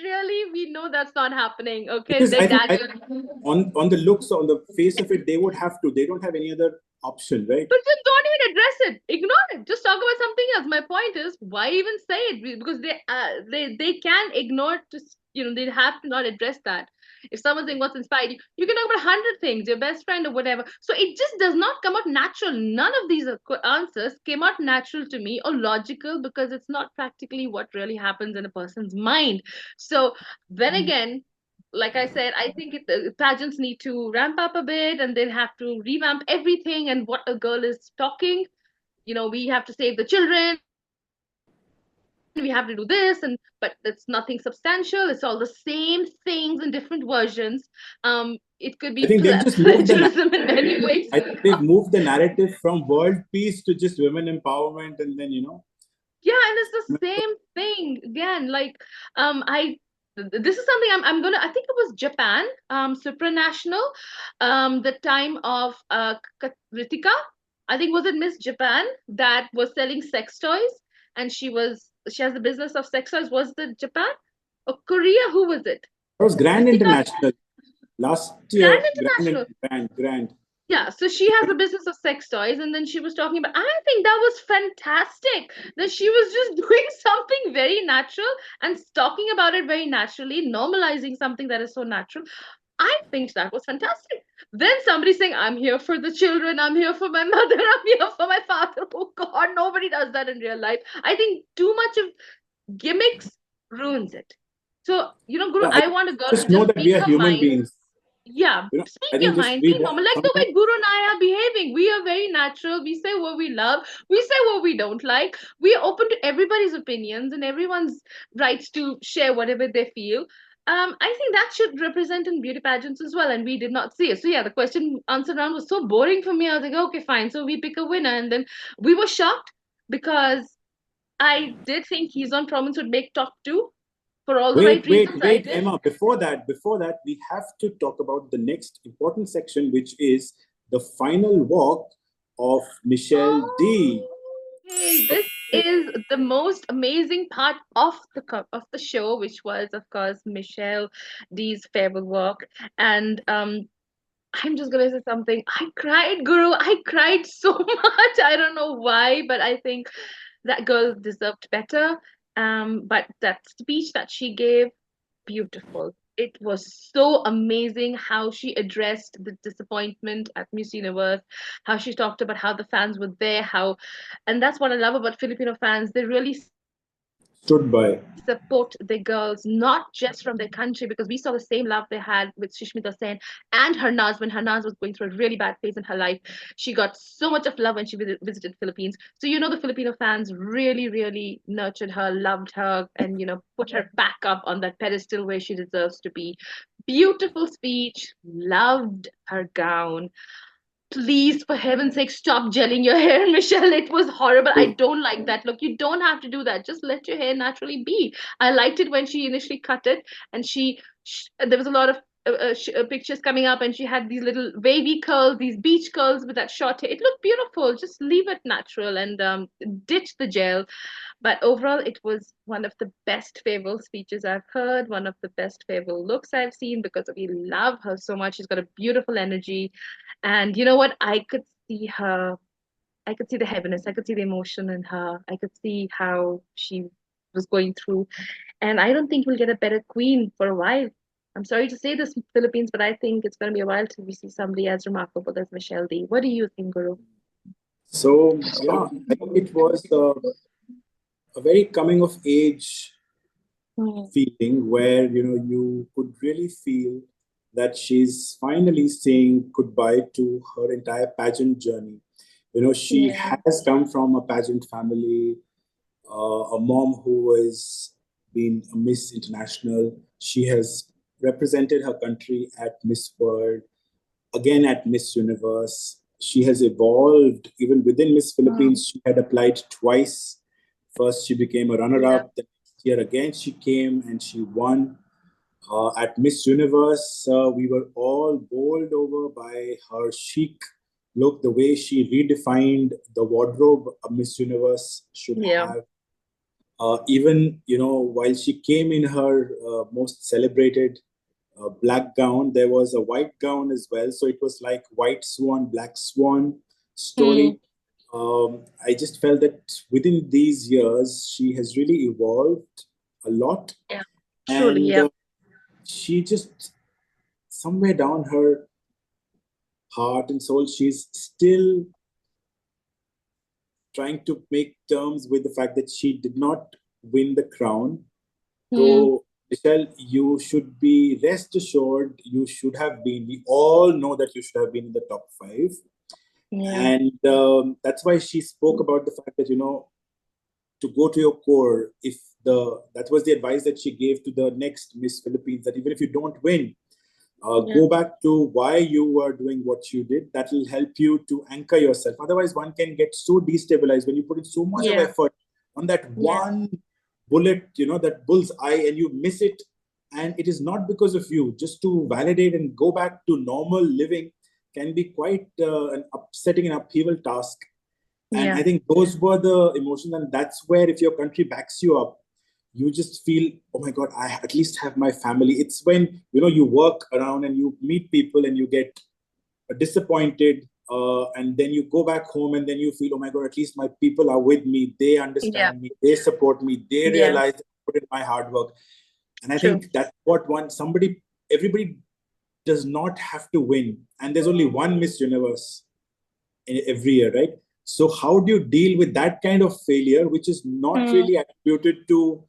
A: Really, we know that's not happening. Okay,
B: Because
A: their
B: I
A: dad.
B: think on the looks, on the face of it, they would have to. They don't have any other option, right?
A: But just don't even address it. Ignore it. Just talk about something else. My point is, why even say it? Because they can ignore it. Just they have to not address that. If someone's saying what's inspired you, you can talk about 100 things, your best friend or whatever. So it just does not come out natural. None of these answers came out natural to me or logical because it's not practically what really happens in a person's mind. So then again, like I said, I think pageants need to ramp up a bit and they'll have to revamp everything and what a girl is talking. We have to save the children, we have to do this, but it's nothing substantial. It's all the same things in different versions. It could be
B: I think they've just moved the
A: plagiarism in many ways.
B: I think they've moved the narrative from world peace to just women empowerment, and then
A: Yeah, and it's the same thing again. Like, I this is something I'm gonna. I think it was Japan, supranational, the time of Ritika. I think was it Miss Japan that was selling sex toys, and she has the business of sex toys. Was it Japan or Korea? Who was it?
B: that was Grand
A: Ritika,
B: International last
A: Grand
B: year.
A: International.
B: Grand.
A: Yeah, so she has a business of sex toys, and then she was talking about. I think that was fantastic. That she was just doing something very natural and talking about it very naturally, normalizing something that is so natural. I think that was fantastic. Then somebody saying, I'm here for the children, I'm here for my mother, I'm here for my father. Oh God, nobody does that in real life. I think too much of gimmicks ruins it. So, Guru,
B: Yeah, I
A: I want a girl to
B: just know
A: just
B: that
A: speak
B: we are
A: her
B: human
A: mind.
B: beings.
A: Yeah, speak
B: I
A: your
B: think just
A: mind,
B: we
A: be
B: want
A: normal, like the
B: sometimes
A: way Guru and I are behaving. We are very natural. We say what we love, we say what we don't like. We are open to everybody's opinions and everyone's rights to share whatever they feel. I think that should represent in beauty pageants as well, and we did not see it. So yeah, the question answer round was so boring for me. I was like, okay, fine. So we pick a winner, and then we were shocked because I did think He's on Promise would make top two for all the right reasons. I
B: wait,
A: did.
B: Emma. Before that, we have to talk about the next important section, which is the final walk of Michelle D.
A: Okay, this is the most amazing part of the show, which was, of course, Michelle D's farewell walk. And I'm just gonna say something. I cried, Guru. I cried so much. I don't know why, but I think that girl deserved better. But that speech that she gave, beautiful. It was so amazing how she addressed the disappointment at Miss Universe, how she talked about how the fans were there, and that's what I love about Filipino fans. They really support their
B: Stood
A: girls,
B: by.
A: not just from their country, because we saw the same love they had with Shishmita Sen and her Naz when her Naz was going through a really bad phase in her life. She got so much of love when she visited Philippines. So the Filipino fans really, really nurtured her, loved her, and put her back up on that pedestal where she deserves to be. Beautiful speech, loved her gown. Please, for heaven's sake, stop gelling your hair, Michelle. It was horrible. I don't like that look. You don't have to do that. Just let your hair naturally be. I liked it when she initially cut it, and there was a lot of pictures coming up, and she had these little wavy curls, these beach curls with that short hair. It looked beautiful. Just leave it natural and ditch the gel. But overall, it was one of the best farewell speeches I've heard, one of the best farewell looks I've seen because we love her so much. She's got a beautiful energy. And you know what? I could see the heaviness, I could see the emotion in her, I could see how she was going through. And I don't think we'll get a better queen for a while. I'm sorry to say this, Philippines, but I think it's going to be a while till we see somebody as remarkable as Michelle D. What do you think, Guru?
B: So yeah, I think it was a very coming of age
A: Hmm.
B: feeling where you could really feel that she's finally saying goodbye to her entire pageant journey. She
A: Yeah.
B: has come from a pageant family, a mom who has been a Miss International, She has represented her country at Miss World, again at Miss Universe. She has evolved even within Miss Philippines. She had applied twice. First, she became a runner
A: Yeah.
B: up. The next year, again, she came and she won. At Miss Universe, we were all bowled over by her chic look, the way she redefined the wardrobe a Miss Universe should
A: Yeah.
B: have. Even, while she came in her most celebrated black gown, there was a white gown as well. So it was like white swan, black swan story. I just felt that within these years, she has really evolved a lot.
A: Yeah. Truly,
B: And
A: yeah.
B: she just, somewhere down her heart and soul, she's still trying to make terms with the fact that she did not win the crown. So, Michelle, you should be rest assured you should have been. We all know that you should have been in the top five.
A: Yeah.
B: And that's why she spoke about the fact that, to go to your core. That was the advice that she gave to the next Miss Philippines, that even if you don't win, go back to why you were doing what you did. That will help you to anchor yourself. Otherwise, one can get so destabilized when you put in so much of
A: Yeah.
B: effort on that
A: Yeah.
B: one bullet, that bull's eye, and you miss it. And it is not because of you. Just to validate and go back to normal living can be quite an upsetting and upheaval task. And
A: Yeah.
B: I think those were the emotions. And that's where, if your country backs you up, you just feel, oh my God, I at least have my family. It's when, you work around and you meet people and you get disappointed. And then you go back home and then you feel, oh my God, at least my people are with me. They
A: Yeah.
B: understand me. They support me. They
A: Yeah.
B: realize that I put in my hard work. And I
A: True.
B: think that's what everybody does not have to win. And there's only one Miss Universe every year, right? So how do you deal with that kind of failure, which is not really attributed to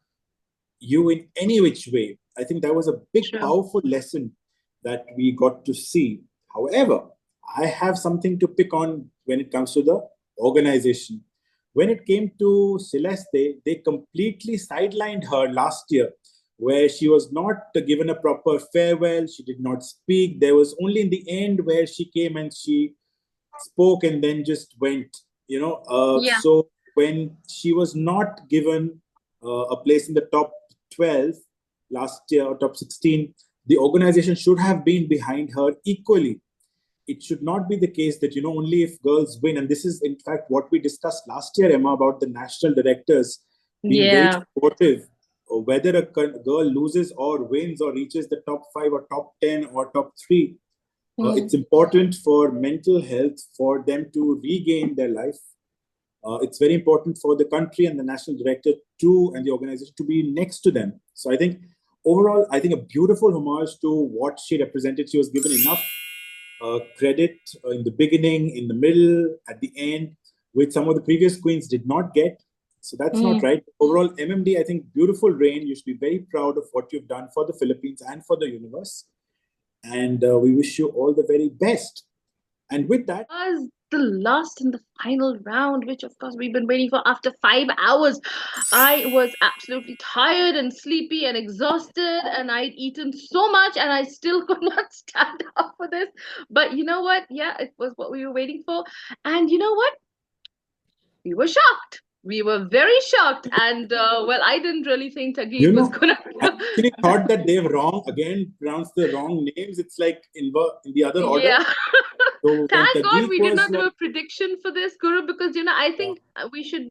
B: you in any which way? I think that was a big,
A: True.
B: powerful lesson that we got to see. However, I have something to pick on when it comes to the organization. When it came to Celeste, they completely sidelined her last year, where she was not given a proper farewell. She did not speak. There was only in the end where she came and she spoke and then just went,
A: Yeah.
B: So when she was not given a place in the top 12 last year, or top 16, the organization should have been behind her equally. It should not be the case that, only if girls win. And this is, in fact, what we discussed last year, Emma, about the national directors being very
A: Yeah.
B: supportive. Whether a girl loses or wins or reaches the top 5 or top 10 or top 3, it's important for mental health for them to regain their life. It's very important for the country and the national director too, and the organization to be next to them. So I think overall, a beautiful homage to what she represented. She was given enough credit in the beginning, in the middle, at the end, which some of the previous queens did not get. So that's not right. Overall, MMD, I think, beautiful reign. You should be very proud of what you've done for the Philippines and for the universe. And we wish you all the very best. And with that,
A: Was the last and the final round, which of course we've been waiting for after 5 hours. I was absolutely tired and sleepy and exhausted, and I'd eaten so much, and I still could not stand up for this. But you know what? Yeah, it was what we were waiting for. And you know what? We were shocked. We were very shocked. And well, I didn't really think Tagib was gonna.
B: I actually thought that they've pronounced the wrong names. It's like in the other order.
A: Yeah.
B: So
A: Thank God we did
B: was
A: not do a prediction for this, Guru, because I think we should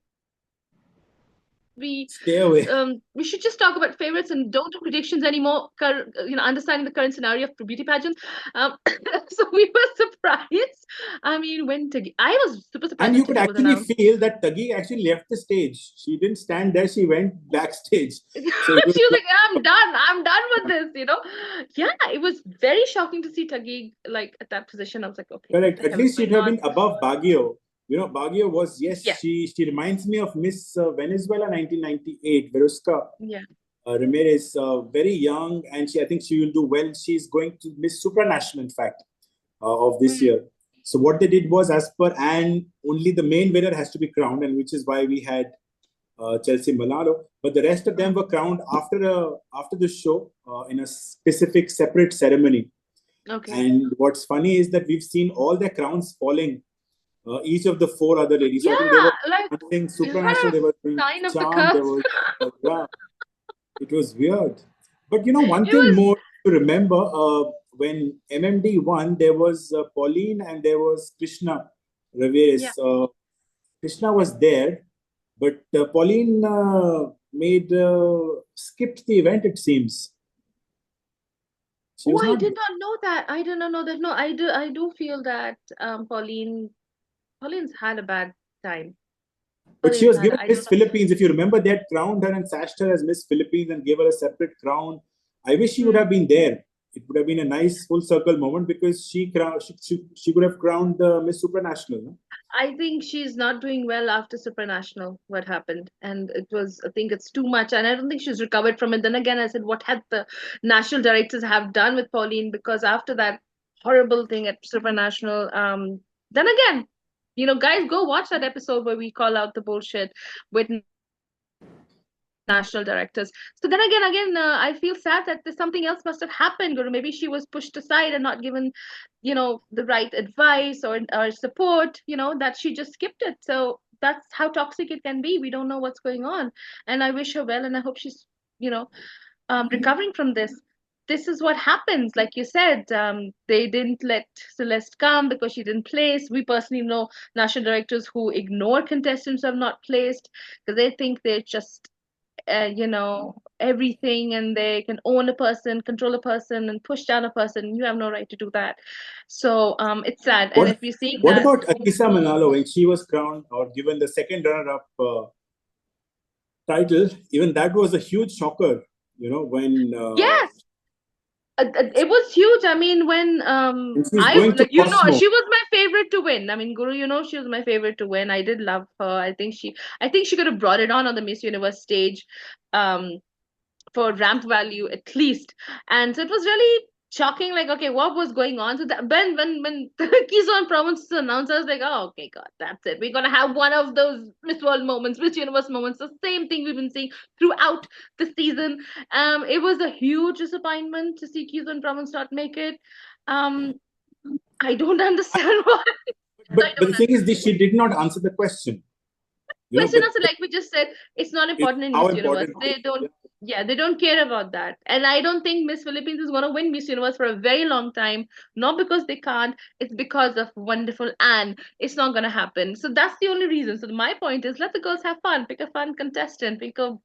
B: stay away.
A: We should just talk about favorites and don't do predictions anymore. Understanding the current scenario of beauty pageants. So we were surprised. I mean, when I was super surprised.
B: And you
A: when
B: could
A: Taggi was
B: actually
A: announced.
B: feel that Taggi actually left the stage. She didn't stand there. She went backstage. So
A: She was like, I'm done with this, Yeah, it was very shocking to see Taggi like at that position. I was like, okay.
B: correct.
A: What the
B: At
A: hell is
B: least she'd
A: going
B: have
A: on?
B: been above Baguio. Baguio was, yes,
A: Yeah.
B: she reminds me of Miss Venezuela 1998, Verusca
A: Yeah.
B: Ramirez, very young, and I think she will do well. She's going to Miss Supranational, in fact, of this year. So what they did was, as per Anne, only the main winner has to be crowned, and which is why we had Chelsea Malalo, but the rest of them were crowned after the show in a specific separate ceremony.
A: Okay.
B: And what's funny is that we've seen all their crowns falling. Each of the four other ladies. So I think they
A: Yeah,
B: were
A: like,
B: dancing
A: is that
B: supranational. They
A: a
B: were doing
A: sign of the
B: charm. There
A: curse?
B: was yeah, it was weird. But one
A: It
B: thing
A: was,
B: more to remember, when MMD won, there was Pauline and there was Krishna
A: yeah.
B: Raveres. Krishna was there, but Pauline made skipped the event, it seems. She
A: Oh,
B: was
A: I
B: not.
A: did not know that. I did not know that. No, I do feel that Pauline's had a bad time.
B: But she
A: Pauline's
B: was
A: had,
B: given
A: I don't
B: Miss
A: know.
B: Philippines. If you remember, they had crowned her and sashed her as Miss Philippines and gave her a separate crown. I wish she would have been there. It would have been a nice full circle moment because she could have crowned Miss Supranational. No?
A: I think she's not doing well after Supranational, what happened. And I think it's too much. And I don't think she's recovered from it. Then again, I said, what had the national directors have done with Pauline? Because after that horrible thing at Supranational, then again, guys, go watch that episode where we call out the bullshit with national directors. So then again, I feel sad that there's something else must have happened, Guru. Maybe she was pushed aside and not given, the right advice or support, that she just skipped it. So that's how toxic it can be. We don't know what's going on. And I wish her well, and I hope she's, you know, recovering from this. This is what happens. Like you said, they didn't let Celeste come because she didn't place. We personally know national directors who ignore contestants who have not placed because they think they're just everything, and they can own a person, control a person, and push down a person. You have no right to do that. So it's sad. And if
B: What
A: we're seeing
B: What
A: that,
B: about Akisa Manalo when she was crowned or given the second runner-up title? Even that was a huge shocker. When
A: yes, it was huge. I mean, when
B: she's
A: I
B: going to
A: like,
B: Cosmo.
A: she was my favorite to win. I mean, Guru, she was my favorite to win. I did love her. I think she could have brought it on the Miss Universe stage. Um, for ramp value at least. And so it was really shocking, like, okay, what was going on? So that when Kizon Province was announced, I was like, oh, okay, God, that's it. We're gonna have one of those Miss World moments, Miss Universe moments, the same thing we've been seeing throughout the season. It was a huge disappointment to see Kizon Province not make it. Um, I don't understand why. I
B: But
A: don't
B: the thing is,
A: understand.
B: she did not answer the question.
A: Question
B: But
A: also, like we just said, it's not
B: it's
A: important in
B: how
A: Miss Universe.
B: important.
A: They don't, yeah, they don't care about that. And I don't think Miss Philippines is going to win Miss Universe for a very long time. Not because they can't, it's because of wonderful Anne. It's not going to happen. So that's the only reason. So my point is, let the girls have fun. Pick a fun contestant. Pick a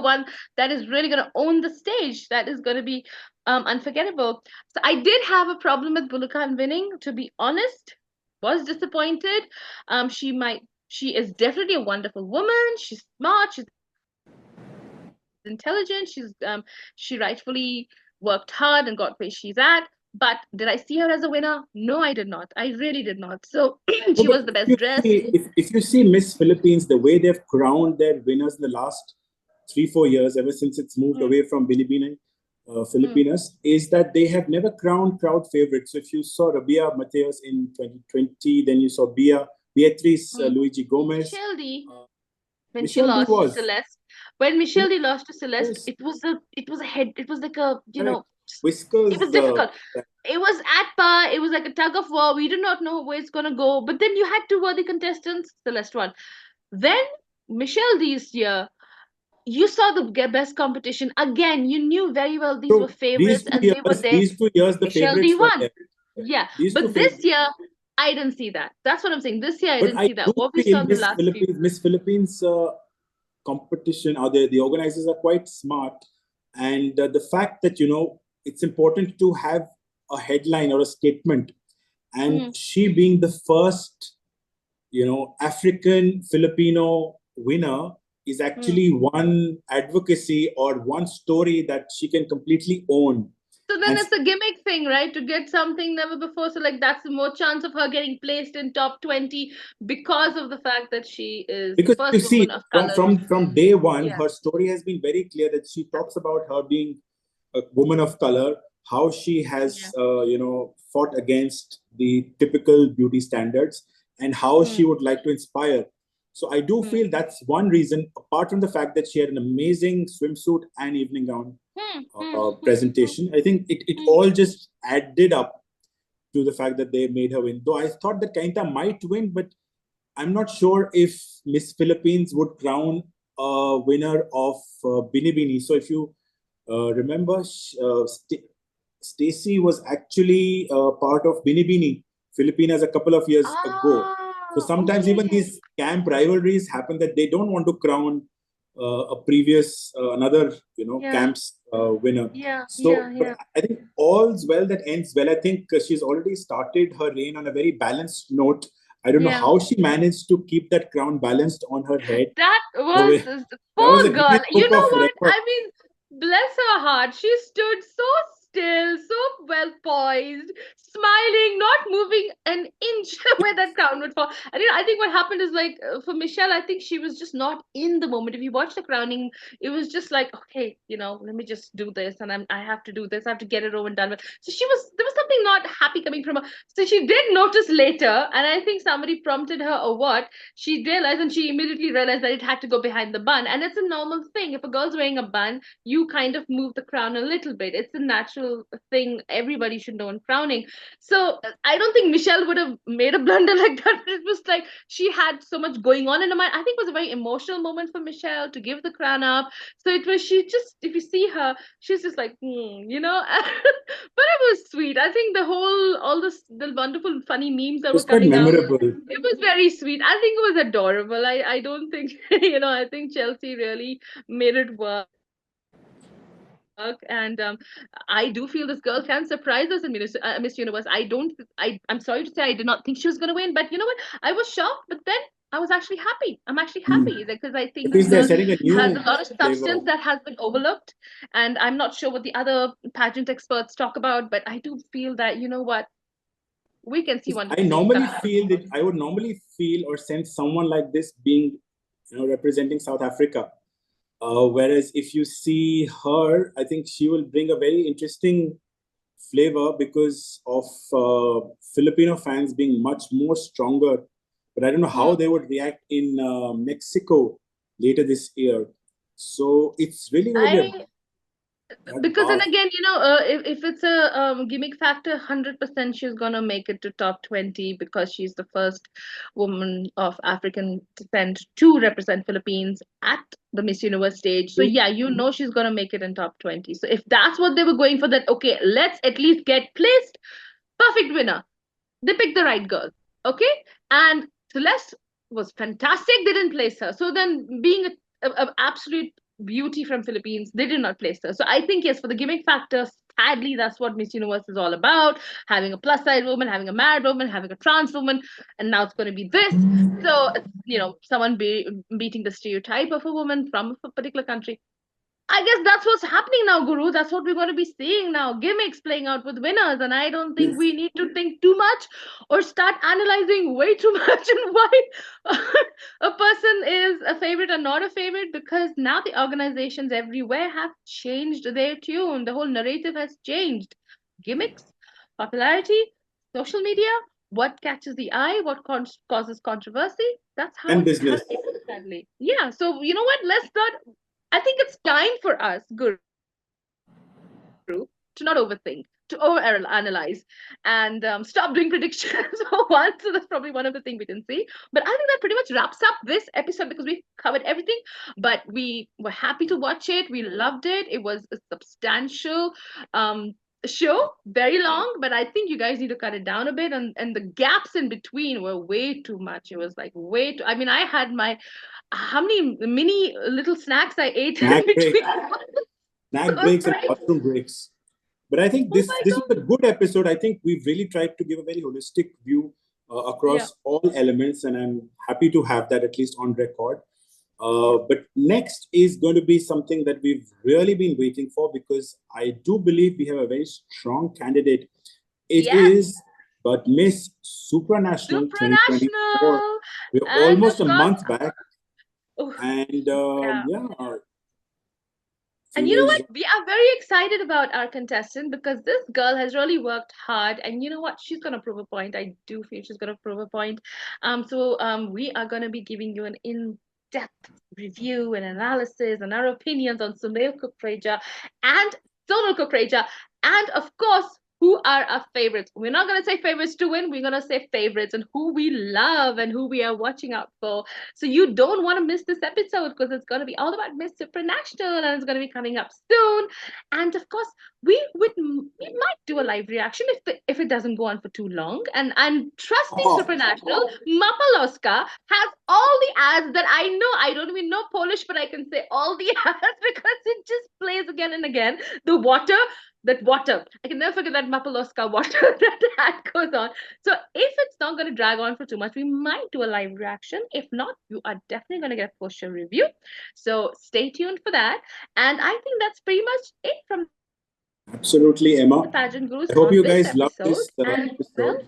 A: one that is really going to own the stage. That is going to be unforgettable. So I did have a problem with Bulacan winning, to be honest. Was disappointed. She is definitely a wonderful woman. She's smart. She's intelligent. She rightfully worked hard and got where she's at. But did I see her as a winner? No, I did not. I really did not. So she was the
B: No,
A: best
B: but
A: dressed.
B: if you see Miss Philippines, the way they've crowned their winners in the last 3-4 years, ever since it's moved
A: Mm,
B: away from Binibining,
A: mm,
B: Filipinas, is that they have never crowned crowd favorites. So if you saw Rabia Mateos in 2020, then you saw Beatriz
A: mm.
B: Luigi Gomez,
A: Michelle D,
B: uh,
A: when she
B: Michelle D
A: lost to
B: was.
A: Celeste, when Michelle D lost to Celeste,
B: Yes,
A: it was a head, it was like a,
B: correct.
A: it was
B: Whiskers.
A: difficult. It was at par. It was like a tug of war. We did not know where it's gonna go. But then you had two worthy contestants. Celeste won. Then Michelle this year, you saw the best competition again. You knew very well these were
B: So
A: favorites, and they were there.
B: these 2 years, the
A: Michelle D
B: favorites were
A: won.
B: there.
A: Yeah,
B: These two
A: but this
B: favorites.
A: year I didn't see that. That's what I'm saying. This year I
B: But
A: didn't
B: I
A: see that.
B: do
A: What we saw
B: feel
A: in the last few.
B: Miss Philippines competition, or the organizers are quite smart, and the fact that it's important to have a headline or a statement, and
A: Mm,
B: she being the first African Filipino winner is
A: mm.
B: actually one advocacy or one story that she can completely own.
A: So then
B: And
A: it's a gimmick thing, right? To get something never before. So like that's the more chance of her getting placed in top 20 because of the fact that she is the
B: because you
A: first
B: see,
A: woman of
B: from
A: color.
B: from day one,
A: Yeah.
B: her story has been very clear that she talks about her being a woman of color, how she
A: Yeah.
B: has fought against the typical beauty standards, and how she
A: Mm,
B: would like to inspire. So I do feel that's one reason, apart from the fact that she had an amazing swimsuit and evening gown presentation. I think it all just added up to the fact that they made her win. Though I thought that Kainta might win, but I'm not sure if Miss Philippines would crown a winner of Bini Bini. So if you remember, Stacy was actually part of Bini Bini, Filipinas, a couple of years ago. So sometimes even these camp rivalries happen that they don't want to crown a previous another camp's winner. But I think all's well that ends well. I think she's already started her reign on a very balanced note. I don't know how she managed to keep that crown balanced on her head.
A: That
B: The
A: was
B: way-
A: poor
B: a
A: girl.
B: Guinness
A: You
B: Book
A: know
B: of
A: what?
B: Record.
A: I mean, bless her heart. She stood so still, so well poised, smiling, not moving an inch where that crown would fall. And I think what happened is like for Michelle, I think she was just not in the moment. If you watch the crowning, it was just like, okay, let me just do this, and I have to do this. I have to get it over and done with. So there was something not happy coming from her. So she did notice later, and I think somebody prompted her or what. She realized, and she immediately realized that it had to go behind the bun, and it's a normal thing. If a girl's wearing a bun, you kind of move the crown a little bit. It's a natural thing everybody should know in crowning. So I don't think Michelle would have made a blunder like that. It was like she had so much going on in her mind. I think it was a very emotional moment for Michelle to give the crown up. So it was, she just, if you see her, she's just like, but it was sweet. I think the wonderful funny memes that
B: It
A: were
B: was quite
A: coming out,
B: memorable.
A: it was very sweet. I think it was adorable. I don't think, I think Chelsea really made it work. And I do feel this girl can surprise us in Miss Universe. I'm sorry to say, I did not think she was going to win, but you know what? I was shocked, but then I was actually happy. I'm actually happy because I think this
B: At
A: girl
B: least they're setting a
A: has a lot
B: new
A: of substance
B: flavor.
A: that has been overlooked. And I'm not sure what the other pageant experts talk about, but I do feel that, you know what? We can see
B: I
A: wonderful things
B: normally
A: coming out of
B: feel
A: her.
B: that I would normally feel or sense someone like this being, representing South Africa. Whereas if you see her, I think she will bring a very interesting flavor because of Filipino fans being much more stronger. But I don't know how they would react in Mexico later this year. So it's really going to be
A: I
B: a
A: Because then
B: bloodbath.
A: again, if it's a gimmick factor, 100% she's gonna make it to top 20 because she's the first woman of African descent to represent Philippines at the Miss Universe stage. So yeah, she's gonna make it in top 20. So if that's what they were going for, that okay, let's at least get placed. Perfect winner. They picked the right girl. Okay, and Celeste was fantastic. They didn't place her. So then, being a absolute beauty from Philippines, they did not place her. So I think yes, for the gimmick factor, sadly, that's what Miss Universe is all about: having a plus size woman, having a married woman, having a trans woman, and now it's going to be this. So someone beating the stereotype of a woman from a particular country. I guess that's what's happening now, Guru. That's what we're going to be seeing now. Gimmicks playing out with winners. And I don't think we need to think too much or start analyzing way too much and why a person is a favorite or not a favorite, because now the organizations everywhere have changed their tune. The whole narrative has changed. Gimmicks, popularity, social media, what catches the eye, what causes controversy. That's how
B: And
A: it
B: business.
A: has been, sadly. Yeah. So, you know what? Let's not, I think it's time for us, Guru, to not overthink, to overanalyze, and stop doing predictions for once. So that's probably one of the things we didn't see. But I think that pretty much wraps up this episode because we've covered everything. But we were happy to watch it. We loved it. It was a substantial show, very long, but I think you guys need to cut it down a bit. And the gaps in between were way too much. It was like way too. I mean, I had my how many mini little snacks I ate in
B: Snack break,
A: between.
B: snack
A: Those
B: breaks and
A: breaks.
B: bathroom breaks. But I think
A: Oh
B: this
A: my
B: this was
A: God.
B: a good episode. I think we've really tried to give a very holistic view
A: Yeah.
B: across all elements, and I'm happy to have that at least on record. But next is going to be something that we've really been waiting for because I do believe we have a very strong candidate. It
A: Yes.
B: is but Miss Supranational 2024.
A: Supranational.
B: We're
A: And
B: almost
A: of
B: a
A: course,
B: month back,
A: oh,
B: and
A: yeah.
B: yeah,
A: And you know
B: females.
A: what? We are very excited about our contestant because this girl has really worked hard, and you know what? She's gonna prove a point. I do feel she's gonna prove a point. We are gonna be giving you an in-depth review and analysis and our opinions on Sunil Kukreja and Sonal Kukreja, and of course, who are our favorites. We're not gonna say favorites to win. We're gonna say favorites and who we love and who we are watching out for. So you don't want to miss this episode because it's going to be all about Miss Supranational and it's going to be coming up soon. And of course, we might do a live reaction if it doesn't go on for too long. And trust me,
B: Oh,
A: Supranational, Mapaloska has all the ads that I know. I don't even know Polish, but I can say all the ads because it just plays again and again. The water. That water. I can never forget that Mapaloska water that ad goes on. So if it's not going to drag on for too much, we might do a live reaction. If not, you are definitely going to get a post-show review. So stay tuned for that. And I think that's pretty much it from
B: absolutely,
A: the
B: Emma.
A: Pageant Gurus
B: I hope
A: on
B: you
A: this
B: guys love
A: episode.
B: this
A: And well,
B: episode.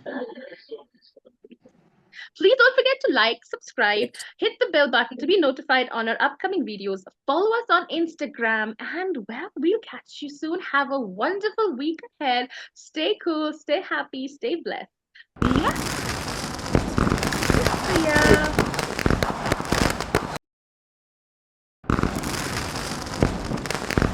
A: please don't forget to like, subscribe, hit the bell button to be notified on our upcoming videos. Follow us on Instagram, and well, we'll catch you soon. Have a wonderful week ahead. Stay cool, stay happy, stay blessed. Mwah. See ya.